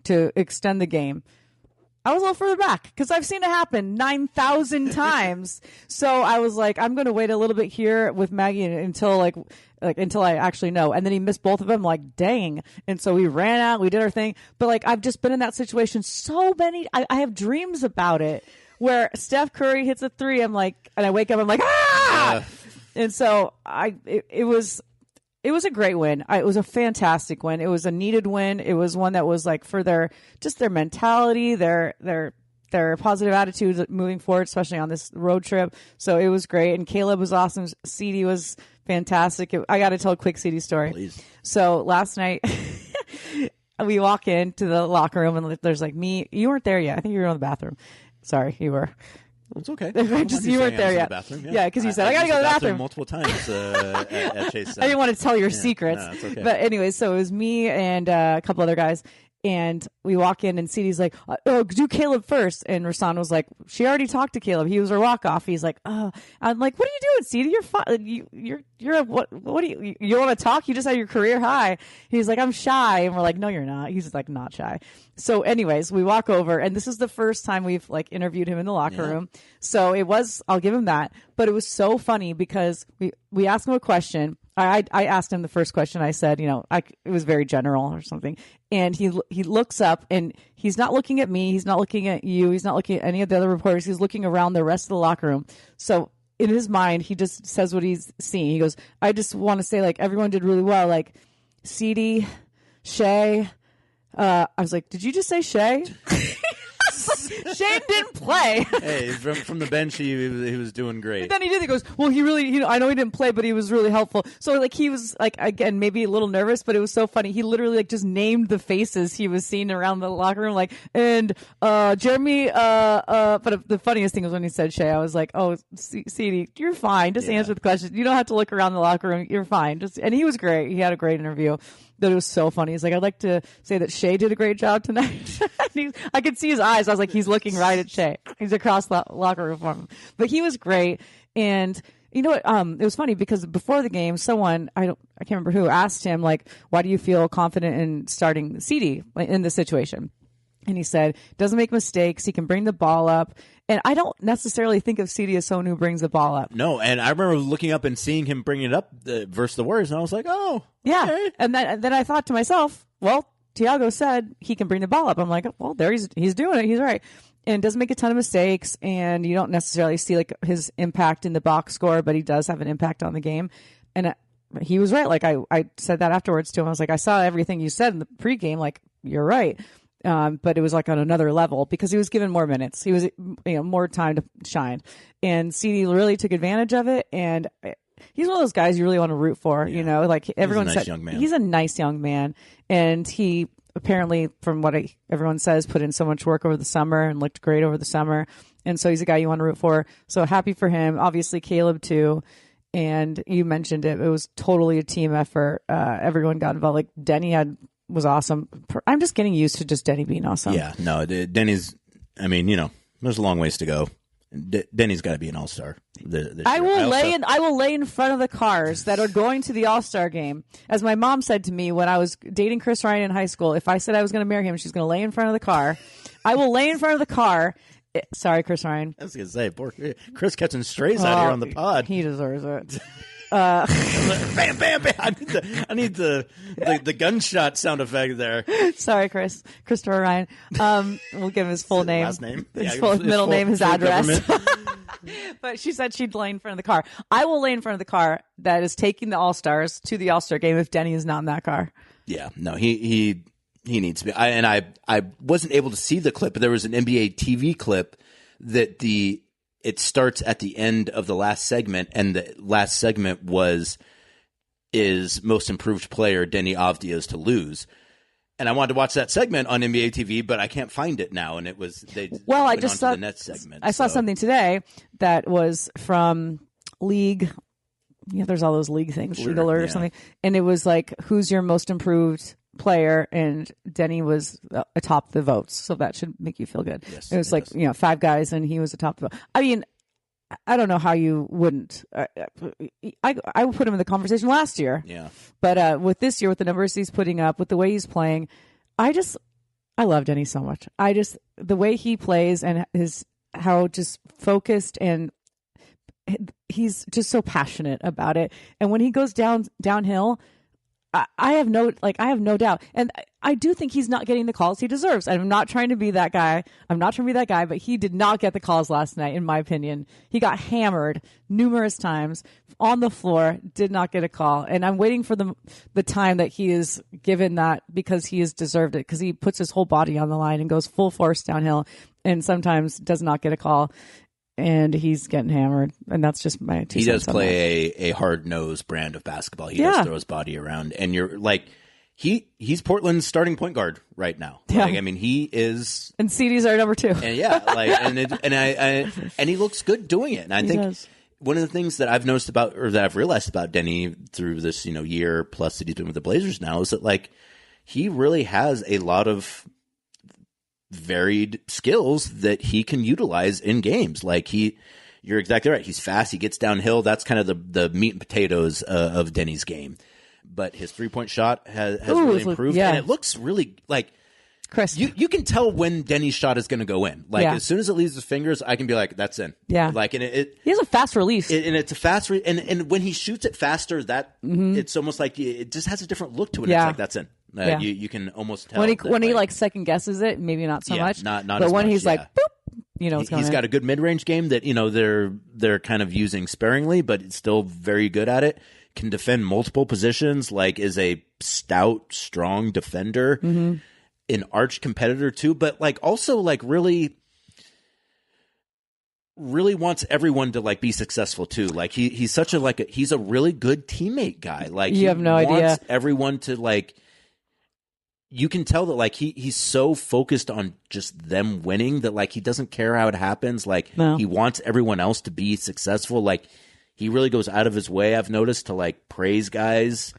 to extend the game. I was a little further back because I've seen it happen 9,000 times. So I was like, I'm going to wait a little bit here with Maggie until until I actually know. And then he missed both of them. Like, dang. And so we ran out, we did our thing. But like, I've just been in that situation so many. I have dreams about it where Steph Curry hits a 3. I'm like, and I wake up, I'm like, ah! And so it was a great win. It was a fantastic win. It was a needed win. It was one that was like for their mentality, their positive attitudes moving forward, especially on this road trip. So it was great. And Caleb was awesome. Sidy was fantastic. I got to tell a quick Sidy story.
Please.
So last night we walk into the locker room and there's like me. You weren't there yet. I think you were in the bathroom. Sorry, you were.
It's okay.
You weren't there yet. Yeah, because you said, I got to go to the bathroom.
Multiple times at Shae's
I didn't want to tell your secrets.
No, it's okay.
But anyway, so it was me and a couple other guys. And we walk in and Sidy's like, oh, do Caleb first. And Rasan was like, she already talked to Caleb. He was her walk off. He's like, oh, I'm like, what are you doing, Sidy? You're fine. You're what do you want to talk? You just had your career high. He's like, I'm shy. And we're like, no, you're not. He's not shy. So anyways, we walk over and this is the first time we've like interviewed him in the locker room. So I'll give him that. But it was so funny because we asked him a question. I asked him the first question. I said, it was very general or something. And he looks up and he's not looking at me. He's not looking at you. He's not looking at any of the other reporters. He's looking around the rest of the locker room. So in his mind, he just says what he's seeing. He goes, I just want to say like everyone did really well. Like Sidy, Shae. I was like, did you just say Shae? Shane didn't play.
Hey, from the bench, he was doing great.
And then he did. He goes, well, he really, I know he didn't play, but he was really helpful. So like he was like, again, maybe a little nervous, but it was so funny. He literally like just named the faces he was seeing around the locker room, like, and Jeremy. But the funniest thing was when he said Shae. I was like, oh, Sidy, you're fine. Just answer the question. You don't have to look around the locker room. You're fine. And he was great. He had a great interview. That it was so funny. He's like, I'd like to say that Shae did a great job tonight. I could see his eyes. I was like, he's looking right at Shae. He's across the locker room from him. But he was great. And you know what? It was funny because before the game, someone, I can't remember who, asked him, like, why do you feel confident in starting Sidy in this situation? And he said, doesn't make mistakes. He can bring the ball up. And I don't necessarily think of Sidy as someone who brings the ball up.
No, and I remember looking up and seeing him bring it up versus the Warriors, and I was like, oh,
yeah.
Okay.
And then I thought to myself, well, Tiago said he can bring the ball up. I'm like, well, there he's doing it. He's right. And doesn't make a ton of mistakes, and you don't necessarily see like his impact in the box score, but he does have an impact on the game. And he was right. Like I said that afterwards to him. I was like, I saw everything you said in the pregame. Like, you're right. But it was like on another level because he was given more minutes. He was, more time to shine. And Sidy really took advantage of it. And he's one of those guys you really want to root for, like everyone said. He's a nice young man. And he apparently, from what everyone says, put in so much work over the summer and looked great over the summer. And so he's a guy you want to root for. So happy for him. Obviously, Caleb too. And you mentioned it. It was totally a team effort. Everyone got involved. Like Deni was awesome. I'm just getting used to just Deni being awesome.
Yeah, no, Deni's, there's a long ways to go. Deni's got to be an all-star.
I will lay in front of the cars that are going to the all-star game. As my mom said to me when I was dating Chris Ryan in high school, if I said I was going to marry him, she's going to lay in front of the car. I will lay in front of the car. Sorry, Chris Ryan.
I was going to say, poor Chris catching strays out here on the pod.
He deserves it.
Bam, bam, bam. I need the gunshot sound effect there.
Sorry, Christopher Ryan. We'll give him his full name.
Last name.
His middle name, his address. But she said she'd lay in front of the car. I will lay in front of the car that is taking the All-Stars to the All-Star game if Deni is not in that car.
Yeah, no, he needs to be. I wasn't able to see the clip, but there was an NBA TV clip that the it starts at the end of the last segment, and the last segment is most improved player Deni Avdija's to lose. And I wanted to watch that segment on NBA TV, but I can't find it now. And it was
I just saw
the next segment.
I saw something today that was from League. Yeah, there's all those league things, League Alert or something, and it was like, who's your most improved player? And Deni was atop the votes, so that should make you feel good. Yes, it was like does. 5 guys, and he was atop the vote. I mean, I don't know how you wouldn't. I would put him in the conversation last year.
Yeah.
But with this year, with the numbers he's putting up, with the way he's playing, I love Deni so much. The way he plays and how just focused, and he's just so passionate about it. And when he goes downhill, I have no doubt. And I do think he's not getting the calls he deserves. I'm not trying to be that guy. But he did not get the calls last night, in my opinion. He got hammered numerous times on the floor, did not get a call. And I'm waiting for the time that he is given that, because he has deserved it, because he puts his whole body on the line and goes full force downhill, and sometimes does not get a call. And he's getting hammered, and that's just my 2 cents.
He does play a hard-nosed brand of basketball. He does throw his body around, and you're like, he's Portland's starting point guard right now.
Yeah.
Like, I mean, he is,
and CD's our number 2.
And and he looks good doing it. And I think one of the things that I've noticed about, or that I've realized about Deni through this year plus that he's been with the Blazers now, is that like he really has a lot of varied skills that he can utilize in games. Like you're exactly right. He's fast. He gets downhill. That's kind of the meat and potatoes of Deni's game. But his 3-point shot has really improved, and it looks really like
crisp.
You can tell when Deni's shot is going to go in. Like as soon as it leaves his fingers, I can be like, that's in.
Yeah.
Like, and
he has a fast release,
and it's a fast and when he shoots it faster, it's almost like it just has a different look to it.
Yeah.
It's like that's in. You can almost tell
when he like second guesses it, maybe not so much.
Not
but
as
when
much,
he's like, boop,
he's got a good mid-range game that they're kind of using sparingly, but it's still very good at it. Can defend multiple positions. Like, is a stout, strong defender, an arch competitor too, but like also like really wants everyone to like be successful too. Like he's such he's a really good teammate guy. Like
you have no idea.
Wants everyone to like. You can tell that like he's so focused on just them winning that like he doesn't care how it happens. Like he wants everyone else to be successful. Like he really goes out of his way, I've noticed, to like praise guys.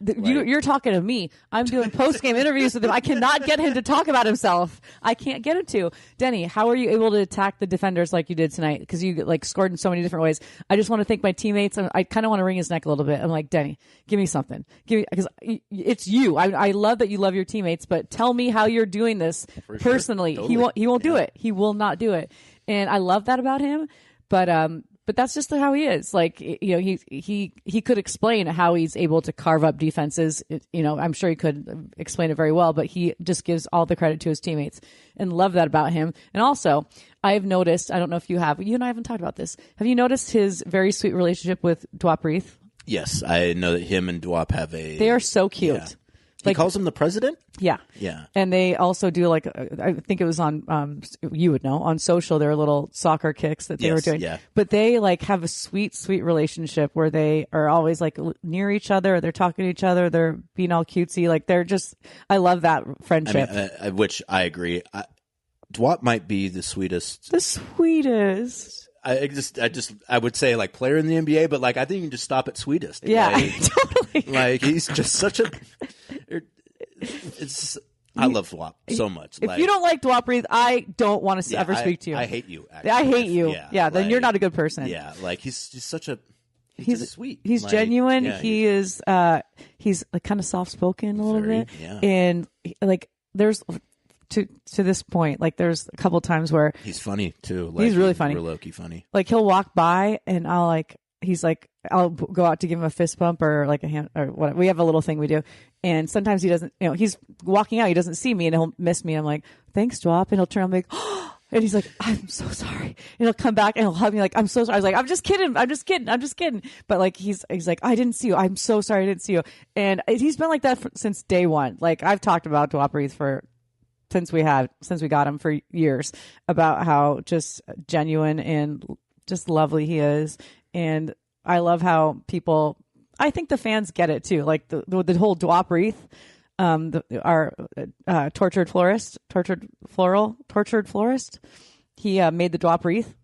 You're talking to me. I'm doing post-game interviews with him. I cannot get him to talk about himself. I can't get him to. Deni, how are you able to attack the defenders like you did tonight? Because you like scored in so many different ways. I just want to thank my teammates. I kind of want to wring his neck a little bit. I'm like, Deni, give me something. Because it's you. I love that you love your teammates, but tell me how you're doing this personally. Sure. Totally. He won't do it. He will not do it. And I love that about him. But that's just how he is. Like, he could explain how he's able to carve up defenses. I'm sure he could explain it very well, but he just gives all the credit to his teammates, and love that about him. And also, I've noticed, I don't know if you have, you and I haven't talked about this. Have you noticed his very sweet relationship with Duop?
Yes, I know that him and Duop have
they are so cute.
Yeah. He calls him the president?
Yeah.
Yeah.
And they also do like, I think it was on, you would know, on social, there were little soccer kicks that they were doing.
Yeah.
But they like have a sweet, sweet relationship where they are always like near each other, they're talking to each other, they're being all cutesy. Like they're just, I love that friendship.
I mean, which I agree. Duop might be the sweetest.
The sweetest.
I would say like player in the NBA, but like I think you can just stop at sweetest.
Yeah,
like,
totally.
Like he's just such a. I love Duop so much.
If you don't like Duop, I don't want to ever speak to you.
I hate you. Actually.
I hate you. Yeah, then you're not a good person.
Yeah, like he's such a.
He's
sweet.
He's like, genuine. Yeah, he's like kind of soft spoken a little bit, and like there's. To this point, like there's a couple times where
he's funny too. Like,
he's really funny,
real low-key funny.
Like he'll walk by and I'll go out to give him a fist bump or like a hand or whatever. We have a little thing we do, and sometimes he doesn't. He's walking out, he doesn't see me, and he'll miss me. And I'm like, "Thanks, Duop," and he'll turn. I'm like, oh, and he's like, "I'm so sorry," and he'll come back and he'll hug me like, "I'm so sorry." I was like, "I'm just kidding. But like he's like, "I didn't see you. I'm so sorry, I didn't see you." And he's been like that since day one. Like I've talked about Duop since we got him for years about how just genuine and just lovely he is. And I love how people, I think the fans get it too. Like the whole Duop wreath, our tortured florist, he made the Duop wreath.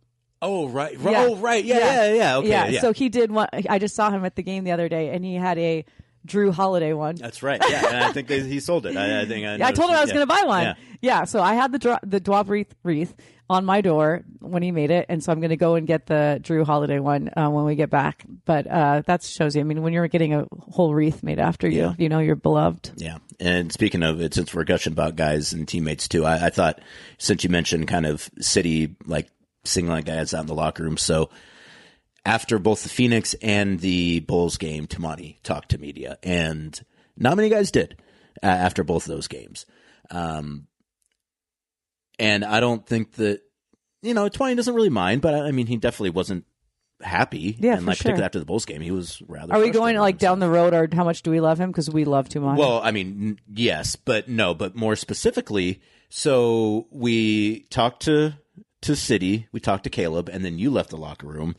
Oh, right.
Yeah.
Oh, right. Yeah. Okay.
Yeah. So he did one. I just saw him at the game the other day, and he had a Drew Holiday one.
That's right. Yeah, and I think he sold it. I think
I told him I was going to buy one. Yeah. So I had the Duop wreath on my door when he made it, and so I'm going to go and get the Drew Holiday one when we get back. But that shows you. I mean, when you're getting a whole wreath made after you, you know you're beloved.
Yeah. And speaking of it, since we're gushing about guys and teammates too, I thought since you mentioned kind of Sidy like singling guys out in the locker room, so. After both the Phoenix and the Bulls game, Toumani talked to media, and not many guys did after both of those games. And I don't think that, Toumani doesn't really mind, but I mean, he definitely wasn't happy.
Yeah,
and
for
particularly
sure.
after the Bulls game, he was rather.
Are we going like down the road, or how much do we love him? Because we love Toumani.
Well, I mean, yes, but no, but more specifically, so we talked to Sidy, we talked to Caleb, and then you left the locker room,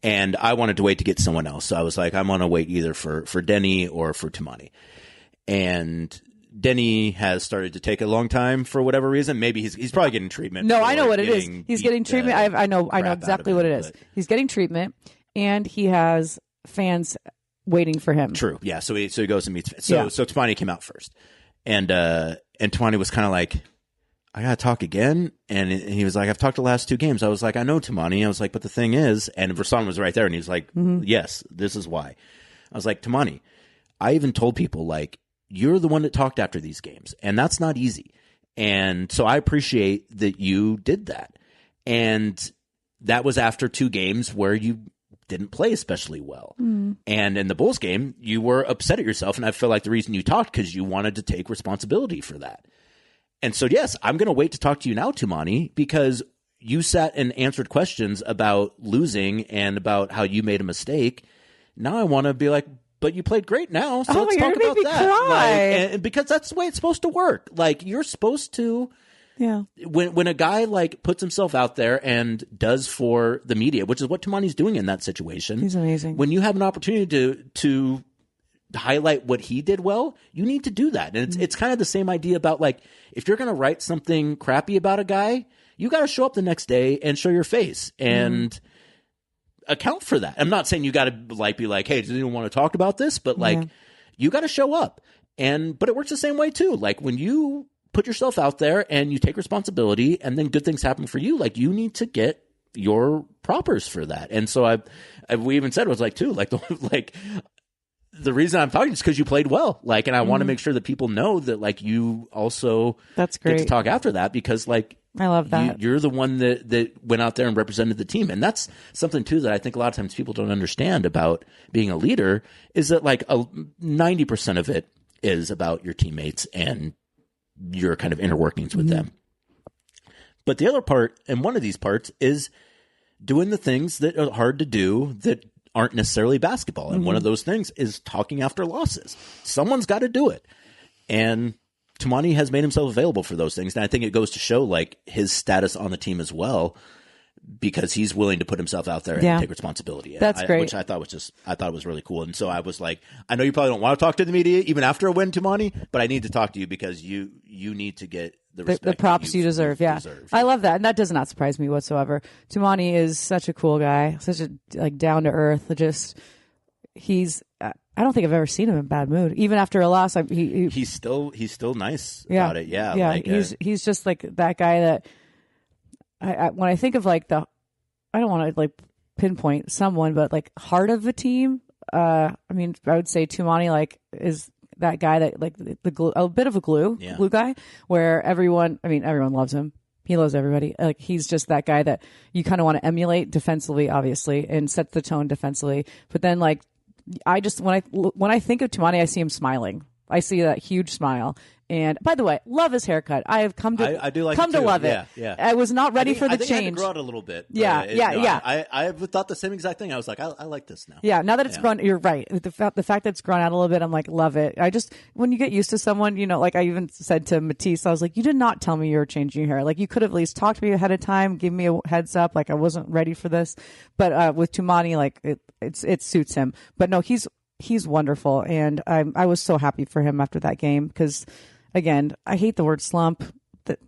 and I wanted to wait to get someone else. So I was like, I'm going to wait either for Deni or for Toumani. And Deni has started to take a long time for whatever reason. Maybe he's probably getting treatment.
No, I know what it is. He's getting treatment. I know exactly what it is.
But
He's getting treatment, and he has fans waiting for him.
True. Yeah. So he goes and meets. So Toumani came out first, and Toumani was kind of like, I gotta talk again, and he was like, I've talked the last 2 games. I was like, I know Toumani. I was like, but the thing is, and Rasan was right there, and he was like, yes, this is why. I was like, Toumani, I even told people, like, you're the one that talked after these games, and that's not easy. And so I appreciate that you did that. And that was after 2 games where you didn't play especially well. And in the Bulls game, you were upset at yourself, and I feel like the reason you talked because you wanted to take responsibility for that. And so, yes, I'm going to wait to talk to you now, Toumani, because you sat and answered questions about losing and about how you made a mistake. Now I want to be like, but you played great now, so let's talk about that.
Cry.
And because that's the way it's supposed to work. Like, you're supposed to, when a guy like puts himself out there and does for the media, which is what Toumani's doing in that situation.
He's amazing.
When you have an opportunity to highlight what he did well, you need to do that. And it's kind of the same idea about, like, if you're going to write something crappy about a guy, you got to show up the next day and show your face and account for that. I'm not saying you got to like be like, hey, does anyone want to talk about this? But like, you got to show up. But it works the same way too. Like, when you put yourself out there and you take responsibility and then good things happen for you, like, you need to get your propers for that. And so we even said it was like too, like the reason I'm talking is because you played well, like, and I want to make sure that people know that, like, you also
That's great.
get to talk after that, because, like,
I love that.
You're the one that went out there and represented the team. And that's something too that I think a lot of times people don't understand about being a leader, is that, like, 90% of it is about your teammates and your kind of inner workings with them. But the other part, and one of these parts, is doing the things that are hard to do that aren't necessarily basketball. And one of those things is talking after losses. Someone's got to do it. And Toumani has made himself available for those things. And I think it goes to show, like, his status on the team as well, because he's willing to put himself out there and take responsibility.
That's great.
Which I thought was really cool. And so I was like, I know you probably don't want to talk to the media even after a win, Toumani, but I need to talk to you because you need to get the
props you deserve. Yeah. I love that. And that does not surprise me whatsoever. Toumani is such a cool guy, such a, like, down to earth. He's, I don't think I've ever seen him in bad mood, even after a loss.
He's still nice about it. Yeah.
Yeah.
Like,
he's just like that guy that when I think of, like, I don't want to, like, pinpoint someone, but, like, heart of the team. I mean, I would say Toumani, like, is that guy that, like, the glue, a bit of a glue guy, where everyone loves him. He loves everybody. Like, he's just that guy that you kind of want to emulate defensively, obviously, and sets the tone defensively. But then, like, when I think of Toumani, I see him smiling. I see that huge smile. And by the way, love his haircut. I have come to
I do like
come
it too.
to love it.
Yeah.
I was not ready for the
I think
change.
I had to grow out a little bit.
Yeah.
I thought the same exact thing. I was like, I like this now.
Yeah, now that it's grown, you're right. The fact that it's grown out a little bit, I'm like, love it. When you get used to someone, like I even said to Matisse, I was like, you did not tell me you were changing your hair. Like, you could have at least talked to me ahead of time, give me a heads up. Like, I wasn't ready for this. But with Toumani, like, it suits him. But no, he's wonderful. And I was so happy for him after that game because, again, I hate the word slump.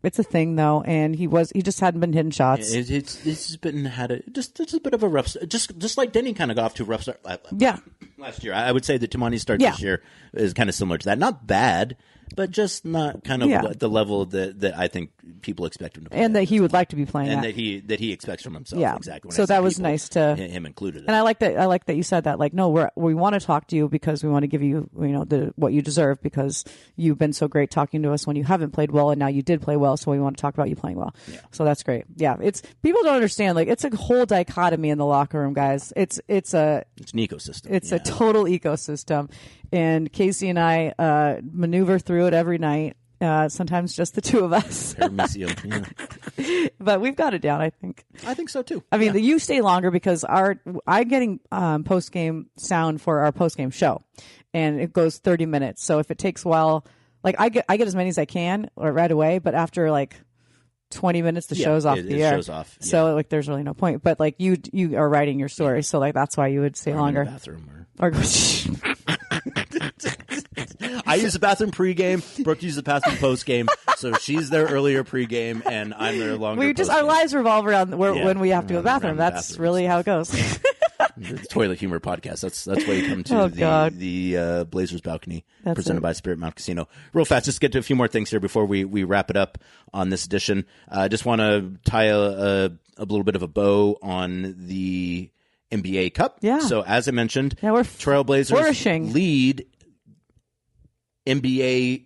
It's a thing though, and he just hadn't been hitting shots.
It's been just a bit of a rough, just like Deni kind of got off to a rough start. Last year, I would say that Toumani's start this year is kind of similar to that. Not bad, but just not kind of the level that I think people expect him to play,
and that he would like to be playing,
and
at.
that he expects from himself.
Yeah,
exactly.
So that was nice to
him included.
And I like that you said that. Like, no, we want to talk to you because we want to give you what you deserve because you've been so great talking to us when you haven't played well, and now you did play well. So we want to talk about you playing well. Yeah. So that's great. Yeah, it's people don't understand. Like, it's a whole dichotomy in the locker room, guys. It's an
ecosystem.
It's a total ecosystem, and Casey and I maneuver through it every night. Sometimes just the two of us. But we've got it down, I think.
I think so too.
I mean, you stay longer because I'm getting post game sound for our post game show, and it goes 30 minutes. So if it takes a while, like I get as many as I can or right away, but after like 20 minutes, the show's off the air.
Show's off. Yeah.
So like, there's really no point. But like you are writing your story, so like that's why you would stay longer.
In the bathroom or I use the bathroom pregame. Brooke uses the bathroom postgame. So she's there earlier pregame, and I'm there longer.
Our lives revolve around when we have to go to the bathroom. That's really how it goes.
The Toilet Humor Podcast. That's why you come to the Blazers Balcony, presented by Spirit Mountain Casino. Real fast, just get to a few more things here before we wrap it up on this edition. I just want to tie a little bit of a bow on the NBA Cup.
Yeah.
So as I mentioned,
we're
Trailblazers
flourishing.
Lead NBA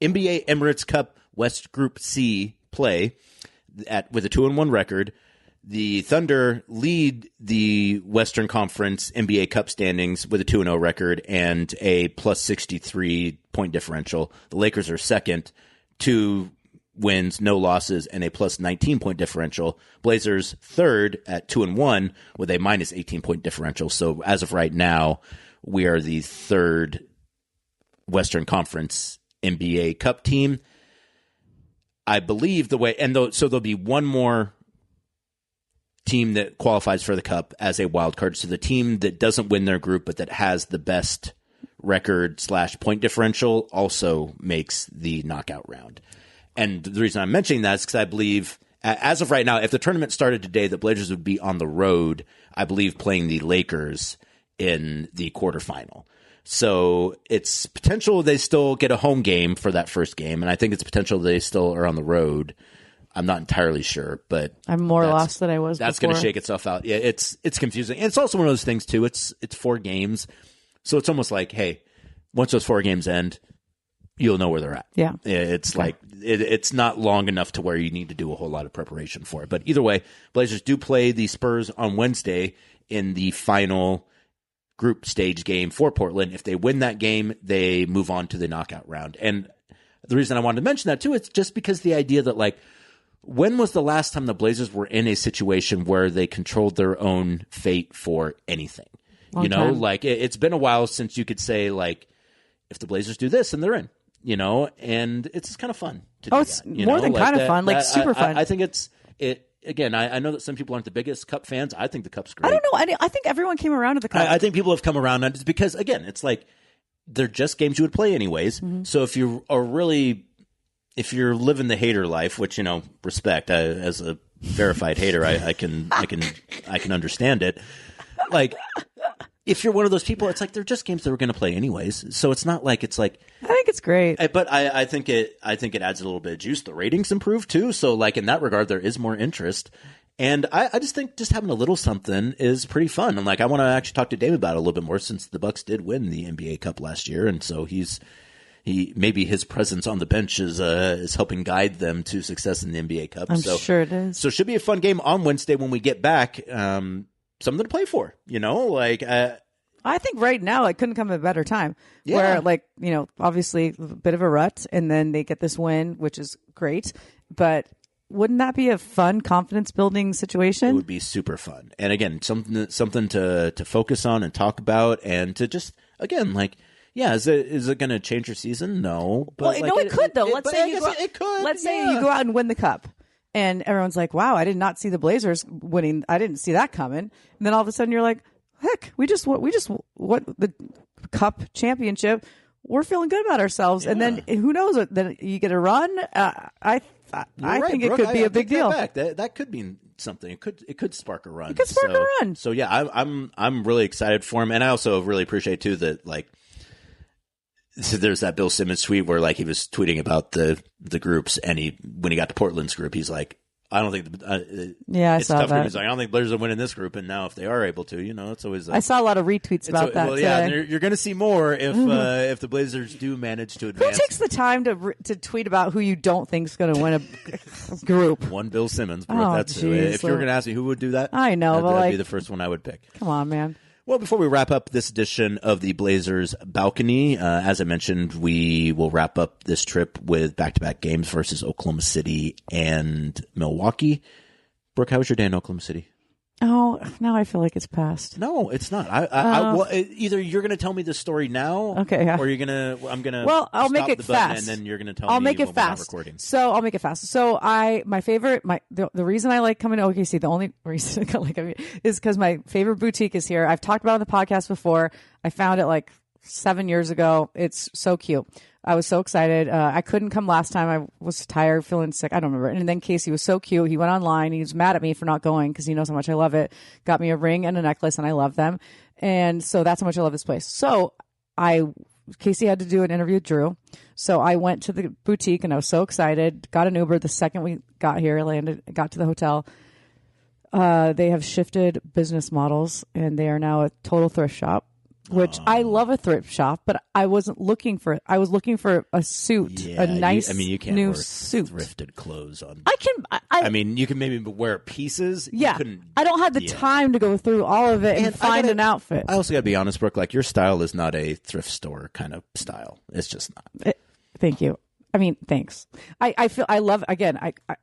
Emirates Cup West Group C play with a 2-1 record. The Thunder lead the Western Conference NBA Cup standings with a 2-0 record and a plus 63 point differential. The Lakers are second, 2 wins, no losses, and a plus 19 point differential. Blazers third at 2-1 with a minus 18 point differential. So as of right now, we are the third Western Conference NBA Cup team. I believe so there'll be one more team that qualifies for the Cup as a wild card. So the team that doesn't win their group but that has the best record / point differential also makes the knockout round. And the reason I'm mentioning that is because I believe, as of right now, if the tournament started today, the Blazers would be on the road, I believe, playing the Lakers in the quarterfinal. So it's potential they still get a home game for that first game, and I think it's potential they still are on the road. I'm not entirely sure, but
I'm more lost than I was
That's
before.
going to shake itself out. Yeah, it's confusing. And it's also one of those things, too. It's 4 games, so it's almost like, hey, once those 4 games end, you'll know where they're at.
Yeah.
It's like it's not long enough to where you need to do a whole lot of preparation for it. But either way, Blazers do play the Spurs on Wednesday in the final group stage game for Portland. If they win that game, they move on to the knockout round. And the reason I wanted to mention that too, it's just because the idea that, like, when was the last time the Blazers were in a situation where they controlled their own fate for anything?
Long time.
Like it's been a while since you could say, like, if the Blazers do this, and they're in, and it's kind of fun to do
it's
that,
more than
like
kind of fun, like super fun.
I think again, I know that some people aren't the biggest Cup fans. I think the Cup's great.
I don't know. I think everyone came around to the Cup.
I think people have come around on it because, again, it's like they're just games you would play anyways. Mm-hmm. So if you're living the hater life, which, respect, as a verified hater, I can understand it. Like, if you're one of those people, it's like they're just games that we're going to play anyways. So it's not like it's like.
I think it's great,
but I think it adds a little bit of juice. The ratings improve too, so like in that regard, there is more interest. And I just think just having a little something is pretty fun. And like I want to actually talk to Dave about it a little bit more since the Bucks did win the NBA Cup last year, and so maybe his presence on the bench is helping guide them to success in the NBA Cup.
I'm sure it is.
So it should be a fun game on Wednesday when we get back. Something to play for, like.
I think right now it couldn't come at a better time.
Yeah.
Where, obviously a bit of a rut, and then they get this win, which is great. But wouldn't that be a fun confidence building situation?
It would be super fun. And again, something to focus on and talk about, and to just, again, is it going to change your season? No. But
it could though. Let's say you go out and win the cup. And everyone's like, wow, I did not see the Blazers winning. I didn't see that coming. And then all of a sudden you're like, heck, we just won the cup championship. We're feeling good about ourselves. Yeah. And then who knows? Then you get a run. I think it could be a big deal.
That could mean something. It could spark a run.
It could spark a run.
So yeah, I'm really excited for him, and I also really appreciate too that So there's that Bill Simmons tweet where he was tweeting about the groups, and when he got to Portland's group, he's like, I don't think
I
it's
saw
tough.
that.
He's like, I don't think Blazers will win in this group, and now if they are able to, it's always.
I saw a lot of retweets about that.
Well, yeah, you're going to see more if the Blazers do manage to advance.
Who takes the time to tweet about who you don't think is going to win a group?
One Bill Simmons.
Geez,
if you were going to ask me who would do that,
I know,
that'd be the first one I would pick.
Come on, man.
Well, before we wrap up this edition of the Blazers Balcony, as I mentioned, we will wrap up this trip with back-to-back games versus Oklahoma City and Milwaukee. Brooke, how was your day in Oklahoma City?
Oh, now I feel like it's past.
No, it's not. Either you're going to tell me the story now,
okay, yeah.
or I'm going to.
Well, I'll
stop
make it
the button,
fast,
and then you're going to tell
I'll
me
make it
when
fast.
we're not recording.
So I'll make it fast. So the reason I like coming to OKC, the only reason I like coming is because my favorite boutique is here. I've talked about it on the podcast before. I found it 7 years ago. It's so cute. I was so excited. I couldn't come last time. I was tired, feeling sick. I don't remember. And then Casey was so cute. He went online. He was mad at me for not going because he knows how much I love it. Got me a ring and a necklace, and I love them. And so that's how much I love this place. So Casey had to do an interview with Drew. So I went to the boutique, and I was so excited. Got an Uber the second we got here, got to the hotel. They have shifted business models, and they are now a total thrift shop. Which I love a thrift shop, but I wasn't looking for it. I was looking for a suit, a nice
you can't
new
wear
suit.
Thrifted clothes on.
I can.
You can maybe wear pieces.
Yeah, I don't have the time to go through all of it and find an outfit.
I also got to be honest, Brooke. Your style is not a thrift store kind of style. It's just not.
Thank you. Thanks. I feel I love again.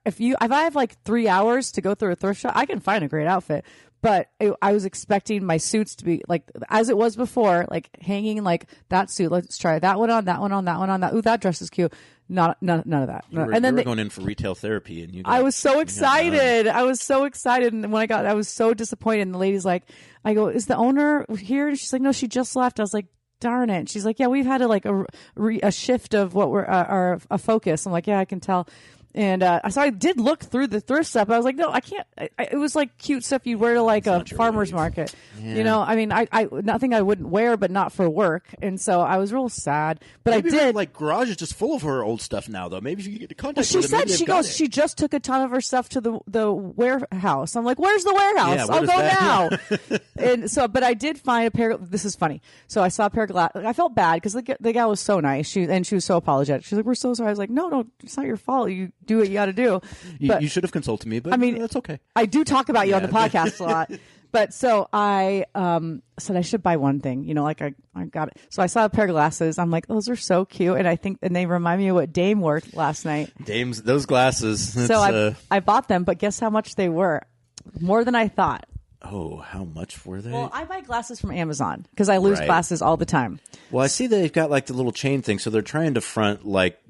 If I have 3 hours to go through a thrift shop, I can find a great outfit. But I was expecting my suits to be as it was before, hanging that suit. Let's try that one on, that one on, that one on. That. Ooh, that dress is cute. None of that.
You were going in for retail therapy, and
I was so excited. I was so excited, and when I was so disappointed. And the lady's like, I go, "Is the owner here?" And she's like, "No, she just left." I was like, darn it. She's like, yeah, we've had a shift of what we're a focus. I'm like, yeah, I can tell. And so I did look through the thrift stuff. But I was like, no, I can't. It was cute stuff you'd wear to a farmer's market.
Yeah.
I nothing I wouldn't wear, but not for work. And so I was real sad. But
maybe
I did.
Her, garage is just full of her old stuff now, though. Maybe if you could get to contact
with them. She said she just took a ton of her stuff to the warehouse. I'm like, where's the warehouse?
Yeah,
I'll go now. And so, but I did find a pair. This is funny. So I saw a pair of glasses. I felt bad because the gal was so nice. She was so apologetic. She's like, we're so sorry. I was like, no, it's not your fault. You do what you got to do.
You should have consulted me, but that's okay.
I do talk about you on the podcast a lot. But so I said I should buy one thing, I got it. So I saw a pair of glasses. I'm like, those are so cute. And they remind me of what Dame wore last night.
Dame's, those glasses.
So I bought them, but guess how much they were? More than I thought.
Oh, how much were they?
Well, I buy glasses from Amazon because I lose glasses all the time.
Well, I see they've got the little chain thing, so they're trying to front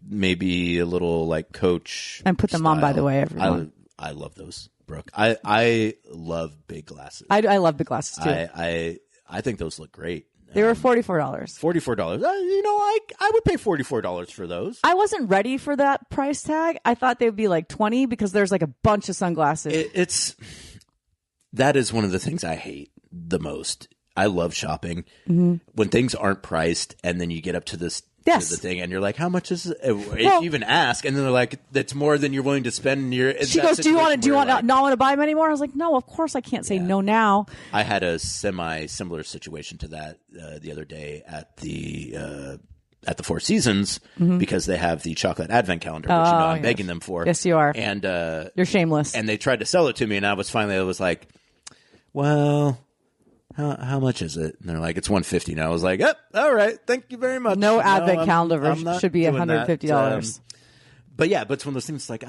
maybe a little Coach
and put them
style.
on, by the way, everyone.
I love those, Brooke. I love big glasses.
I love big glasses too.
I think those look great.
They were $44.
$44. I would pay $44 for those.
I wasn't ready for that price tag. I thought they would be $20 because there's a bunch of sunglasses.
That is one of the things I hate the most. I love shopping
when
things aren't priced, and then you get up to this to the thing, and you're like, "How much is it?" If you even ask, and then they're like, "That's more than you're willing to spend." She
goes, "Do you want not want to buy them anymore?" I was like, "No, of course I can't say no now."
I had a similar situation to that the other day at the Four Seasons because they have the chocolate advent calendar, which I'm begging them for.
Yes, you are.
And
you're shameless.
And they tried to sell it to me, and I was like, well, how much is it? And they're like, it's $150 now. I was like, all right, thank you very much.
No advent calendar should be $150.
But yeah, but it's one of those things like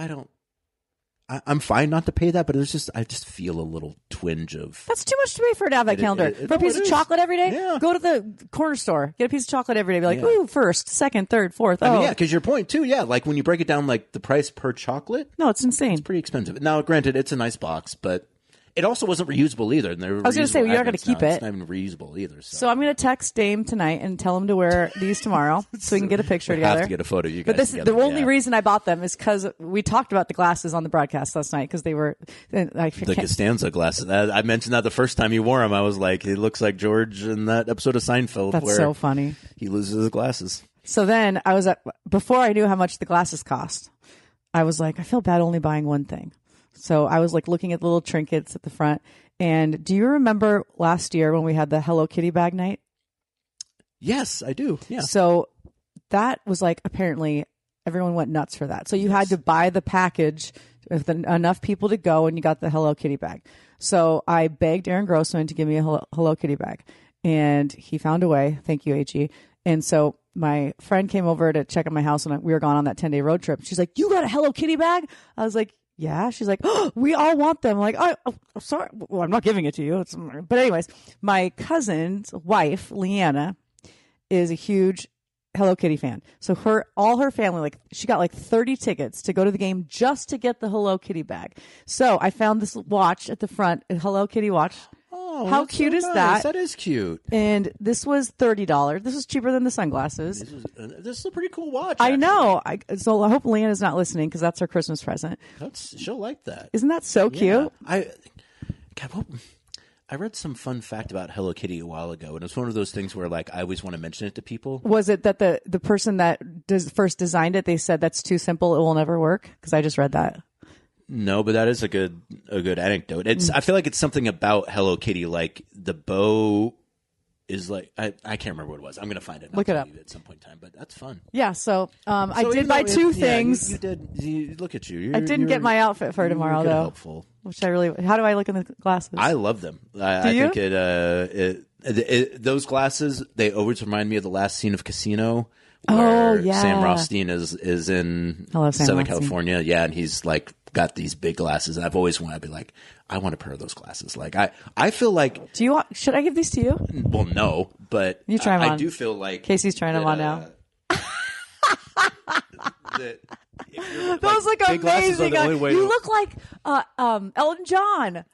I'm fine not to pay that, but I just feel a little twinge of.
That's too much to pay for an advent calendar. For a piece of chocolate every day?
Yeah.
Go to the corner store, get a piece of chocolate every day. Be like, ooh, first, second, third, fourth.
I mean, yeah, because your point too, yeah, like when you break it down, like the price per chocolate.
No, it's insane.
It's pretty expensive. Now, granted, it's a nice box, but it also wasn't reusable either. And I was
going to say, you're not going to keep it.
It's not even reusable either.
So I'm going to text Dame tonight and tell him to wear these tomorrow so we can get a picture together.
I have to get a photo of you guys
But
together,
the only reason I bought them is because we talked about the glasses on the broadcast last night because they were
the Costanza glasses. I mentioned that the first time you wore them. I was like, it looks like George in that episode of Seinfeld.
That's
where
so funny.
He loses his glasses.
So then before I knew how much the glasses cost, I was like, I feel bad only buying one thing. So I was like looking at the little trinkets at the front. And do you remember last year when we had the Hello Kitty bag night?
Yes, I do. Yeah.
So that was like, apparently everyone went nuts for that. So you had to buy the package with enough people to go and you got the Hello Kitty bag. So I begged Aaron Grossman to give me a Hello Kitty bag and he found a way. Thank you, HE. And so my friend came over to check out my house when we were gone on that 10-day road trip. She's like, you got a Hello Kitty bag? I was like, yeah. She's like, oh, we all want them. I'm like, oh, sorry. Well, I'm not giving it to you. But anyways, my cousin's wife, Leanna, is a huge Hello Kitty fan. So all her family, like she got like 30 tickets to go to the game just to get the Hello Kitty bag. So I found this watch at the front, a Hello Kitty watch.
Oh,
how cute is that?
That is cute.
And this was $30. This was cheaper than the sunglasses.
This is a pretty cool watch.
I know. So I hope Leanna's not listening because that's her Christmas present.
She'll like that.
Isn't that so cute?
I read some fun fact about Hello Kitty a while ago, and it's one of those things where like I always want to mention it to people.
Was it that the person that first designed it, they said that's too simple, it will never work? Because I just read that.
No, but that is a good anecdote. I feel like it's something about Hello Kitty, like the bow is like I can't remember what it was. I'm gonna find it.
Look it up
at some point in time, but that's fun.
Yeah. So I did buy two things.
You did. Look at you.
I didn't get my outfit for tomorrow though.
Helpful.
Which I really. How do I look in the glasses?
I love them. I think those glasses, they always remind me of the last scene of Casino. Where Sam Rothstein is in Southern California. Yeah, and he's like got these big glasses. And I've always wanted to be like, I want a pair of those glasses. Like I feel like.
Should I give these to you?
Well, no, but
you try them on.
I do feel like
Casey's trying them on now. Those look amazing. You look like Elton John.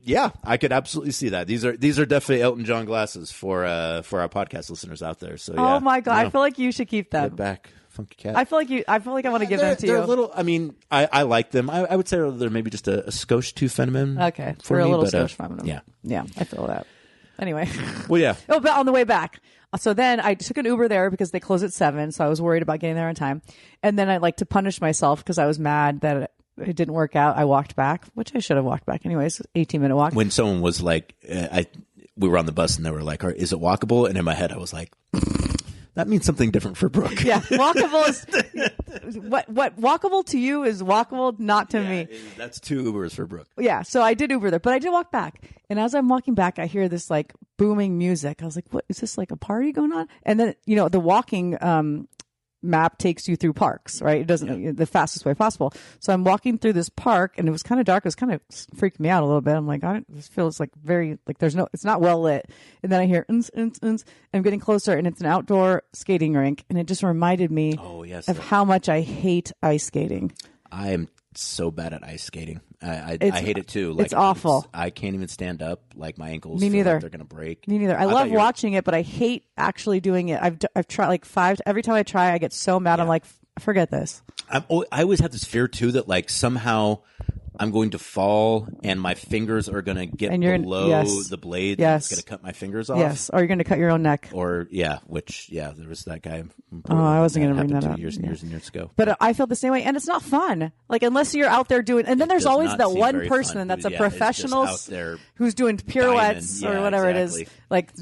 Yeah, I could absolutely see that. These are definitely Elton John glasses for our podcast listeners out there. So yeah.
Oh my god, I feel like you should keep them.
Get back, funky cat.
I feel like I want to give them to you.
They're a little. I mean, I like them. I would say they're maybe just a skosh too feminine.
Okay,
for
a
me,
little skosh feminine.
Yeah,
I feel that. Anyway.
Well, yeah.
Oh, but on the way back. So then I took an Uber there because they close at 7. So I was worried about getting there on time. And then I like to punish myself because I was mad that it didn't work out. I walked back, which I should have walked back anyways. 18-minute walk.
When someone was like, we were on the bus and they were like, is it walkable? And in my head, I was like, that means something different for Brooke.
Yeah, walkable is what walkable to you is walkable not to me.
That's 2 Ubers for Brooke.
Yeah, so I did Uber there, but I did walk back. And as I'm walking back, I hear this like booming music. I was like, "What is this? Like a party going on?" And then the walking map takes you through parks, right? It doesn't the fastest way possible. So I'm walking through this park, and it was kind of dark. It was kind of freaked me out a little bit. I'm like, this feels like very like it's not well lit. And then I hear I'm getting closer, and it's an outdoor skating rink, and it just reminded me of how much I hate ice skating.
I am so bad at ice skating. I hate it too. Like,
it's awful.
I can't even stand up. Like my ankles.
Me neither.
Like they're gonna break.
Me neither. I love watching it, but I hate actually doing it. I've tried like 5. Every time I try, I get so mad. I'm like, forget this.
I always have this fear too that like somehow I'm going to fall and my fingers are going to get below the blade.
Yes.
It's going to cut my fingers off.
Yes. Or you're going to cut your own neck.
Or there was that guy.
I wasn't going to bring that up.
Years and years and years ago.
But I feel the same way. And it's not fun. Like unless you're out there doing, and then there's always that one person that's a professional who's doing pirouettes or whatever it is. Like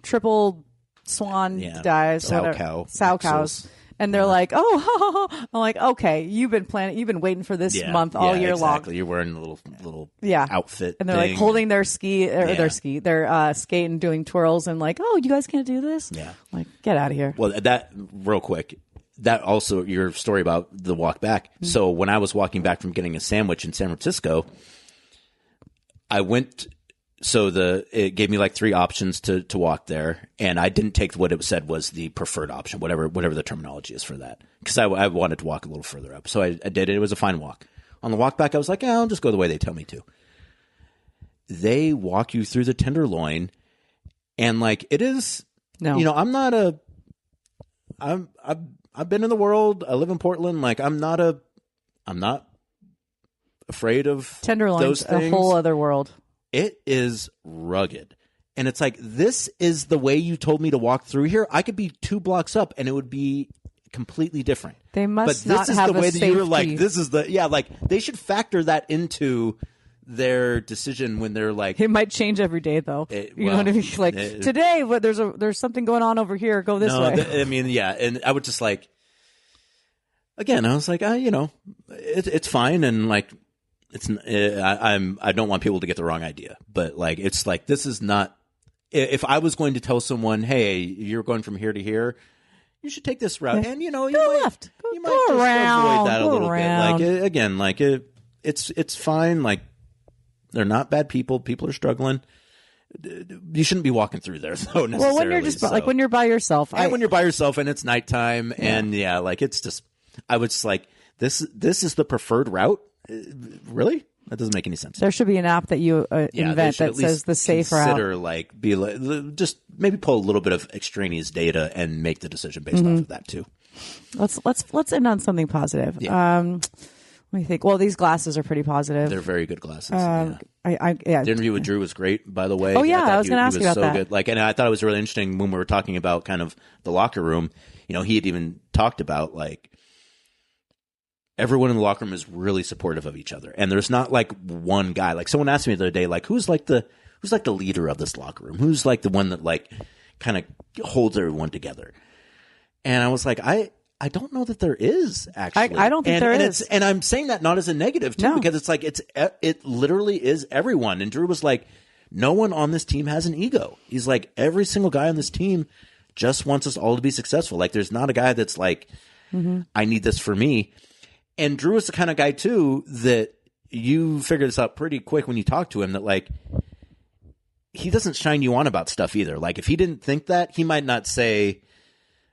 triple swan dives.
Sow cows.
And they're like, oh, I'm like, okay, you've been waiting for this month all year long.
You're wearing a little outfit.
And they're like holding their skate and doing twirls and like, oh, you guys can't do this?
Yeah.
Like, get out of here.
Well, that real quick, that also your story about the walk back. Mm-hmm. So when I was walking back from getting a sandwich in San Francisco, I went. So it gave me like 3 options to walk there, and I didn't take what it said was the preferred option, whatever the terminology is for that, because I wanted to walk a little further up. So I did it. It was a fine walk. On the walk back, I was like, I'll just go the way they tell me to. They walk you through the Tenderloin, and like it is, I'm not I've been in the world. I live in Portland. Like I'm not afraid of
Tenderloin's
those things.
A whole other world.
It is rugged. And it's like, this is the way you told me to walk through here. I could be 2 blocks up and it would be completely different.
They must
but
not
this is
have
the way
a
that you were like,
safety.
this is they should factor that into their decision when they're like.
It might change every day though. You know what I mean? Like today, there's something going on over here. Go this way.
I mean, yeah. And I would just like, again, I was like, it's fine. And like, I don't want people to get the wrong idea, but like it's like this is not. If I was going to tell someone, hey, you're going from here to here, you should take this route, and you might
left,
you might just
around,
avoid that a little
around.
bit. Like again, like it's fine. Like they're not bad people. People are struggling. You shouldn't be walking through there though. Necessarily.
Well, when you're just like when you're by yourself,
when you're by yourself and it's nighttime, and like it's just, I was just like, this is the preferred route. Really? That doesn't make any sense.
There should be an app that you invent that says the safe route.
Just maybe pull a little bit of extraneous data and make the decision based off of that too.
Let's end on something positive.
Yeah.
Let me think. Well, these glasses are pretty positive.
They're very good glasses.
The
interview with Drew was great, by the way.
Oh yeah, I was going to ask you about
so
that.
Good. Like, and I thought it was really interesting when we were talking about kind of the locker room. He had even talked about like. Everyone in the locker room is really supportive of each other, and there's not like one guy. Like someone asked me the other day, like who's like the leader of this locker room? Who's like the one that like kind of holds everyone together? And I was like, I don't know that there is actually.
I don't think there is.
And I'm saying that not as a negative too, because it's like it literally is everyone. And Drew was like, no one on this team has an ego. He's like, every single guy on this team just wants us all to be successful. Like there's not a guy that's like, I need this for me. And Drew is the kind of guy, too, that you figure this out pretty quick when you talk to him, that, like, he doesn't shine you on about stuff either. Like, if he didn't think that, he might not say,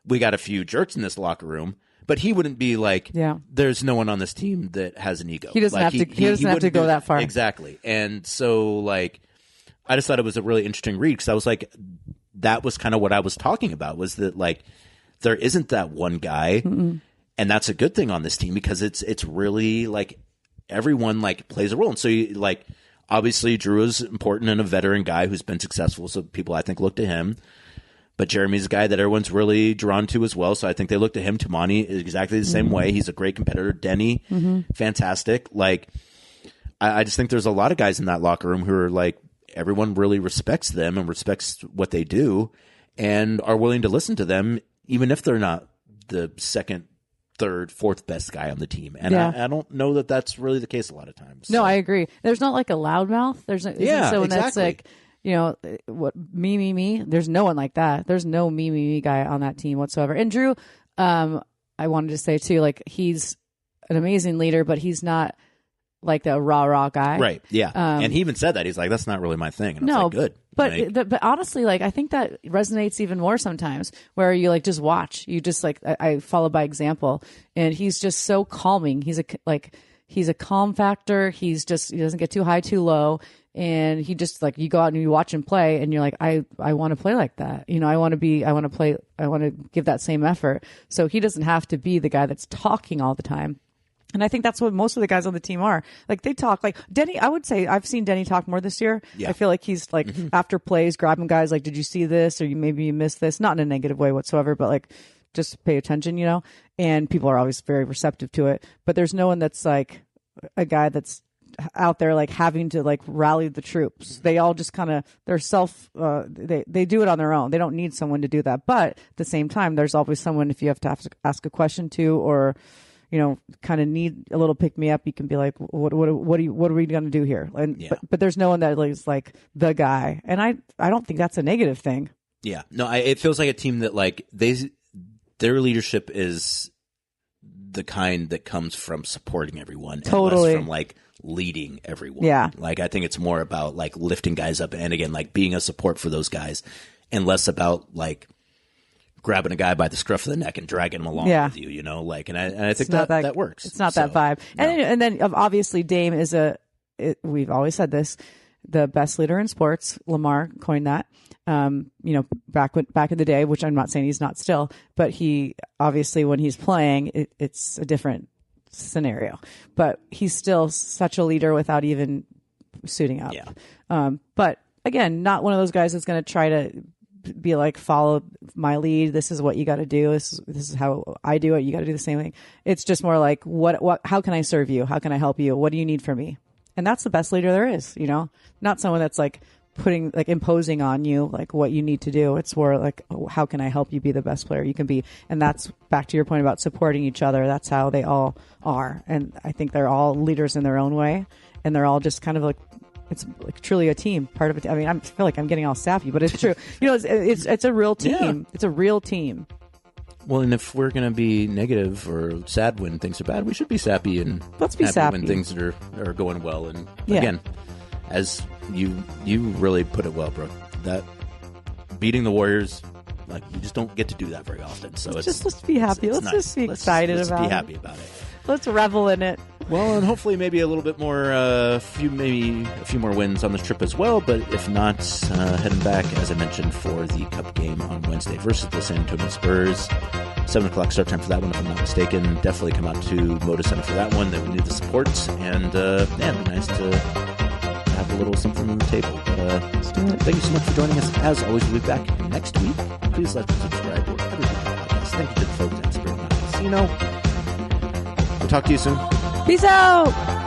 we got a few jerks in this locker room, but he wouldn't be like, there's no one on this team that has an ego.
He doesn't have to go that far.
Exactly. And so, like, I just thought it was a really interesting read, because I was like, that was kind of what I was talking about, was that, like, there isn't that one guy. And that's a good thing on this team, because it's really like everyone like plays a role. And so like obviously Drew is important and a veteran guy who's been successful. So people I think look to him, but Jeremy's a guy that everyone's really drawn to as well. So I think they look to him. Toumani is exactly the same way. He's a great competitor. Deni, fantastic. Like I just think there's a lot of guys in that locker room who are like, everyone really respects them and respects what they do and are willing to listen to them, even if they're not the second, third, fourth best guy on the team. And I don't know that that's really the case a lot of times.
No, I agree. There's not like a loudmouth. There's
exactly.
That's like, what me. There's no one like that. There's no me guy on that team whatsoever. And Drew, I wanted to say too, like he's an amazing leader, but he's not like the rah guy.
Right. Yeah. And he even said that. He's like, that's not really my thing. And I was like, good.
But honestly, like I think that resonates even more sometimes, where you like just watch. You just like I follow by example, and he's just so calming. He's a calm factor. He doesn't get too high, too low, and he just like you go out and you watch him play, and you're like, I want to play like that. I want to give that same effort. So he doesn't have to be the guy that's talking all the time. And I think that's what most of the guys on the team are. Like they talk like Deni. I would say I've seen Deni talk more this year. Yeah. I feel like he's like after plays, grabbing guys like, did you see this? Or maybe you missed this. Not in a negative way whatsoever, but like just pay attention, And people are always very receptive to it. But there's no one that's like a guy that's out there like having to like rally the troops. They all just kind of they're they do it on their own. They don't need someone to do that. But at the same time, there's always someone if you have to ask a question to, or kind of need a little pick me up. You can be like, what are we going to do here? And but there's no one that is like the guy. And I don't think that's a negative thing.
Yeah, no, it feels like a team that like their leadership is the kind that comes from supporting everyone,
totally,
and less from like leading everyone.
Yeah,
like I think it's more about like lifting guys up, and again, like being a support for those guys, and less about like grabbing a guy by the scruff of the neck and dragging him along with you. Like, and I think that works.
It's not that vibe. No. And then obviously Dame is we've always said this, the best leader in sports. Lamar coined that. Back in the day, which I'm not saying he's not still, but he obviously when he's playing, it's a different scenario. But he's still such a leader without even suiting up.
Yeah.
But again, not one of those guys that's going to try to be like, follow my lead. This is what you got to do. This is how I do it. You got to do the same thing. It's just more like, how can I serve you? How can I help you? What do you need from me? And that's the best leader there is, not someone that's like imposing on you like what you need to do. It's more like, how can I help you be the best player you can be? And that's back to your point about supporting each other. That's how they all are. And I think they're all leaders in their own way, and they're all just kind of like, it's like truly a team, part of it. I mean, I feel like I'm getting all sappy, but it's true. It's a real team. Yeah. It's a real team.
Well, and if we're going to be negative or sad when things are bad, we should be sappy and
let's be sappy
when things are going well. And again, as you really put it well, Brooke, that beating the Warriors, like, you just don't get to do that very often. So
let's be happy. Let's just be excited about it.
Let's be happy about it.
Let's revel in it.
Well, and hopefully maybe a little bit more, maybe a few more wins on this trip as well. But if not, heading back, as I mentioned, for the Cup game on Wednesday versus the San Antonio Spurs. 7 o'clock start time for that one, if I'm not mistaken. Definitely come out to Moda Center for that one. That we need the support. And, it'd be nice to have a little something on the table. But thank you so much for joining us. As always, we'll be back next week. Please like and subscribe wherever you get the podcast. Thank you to the folks at Spirit Mountain Casino. We'll talk to you soon.
Peace out.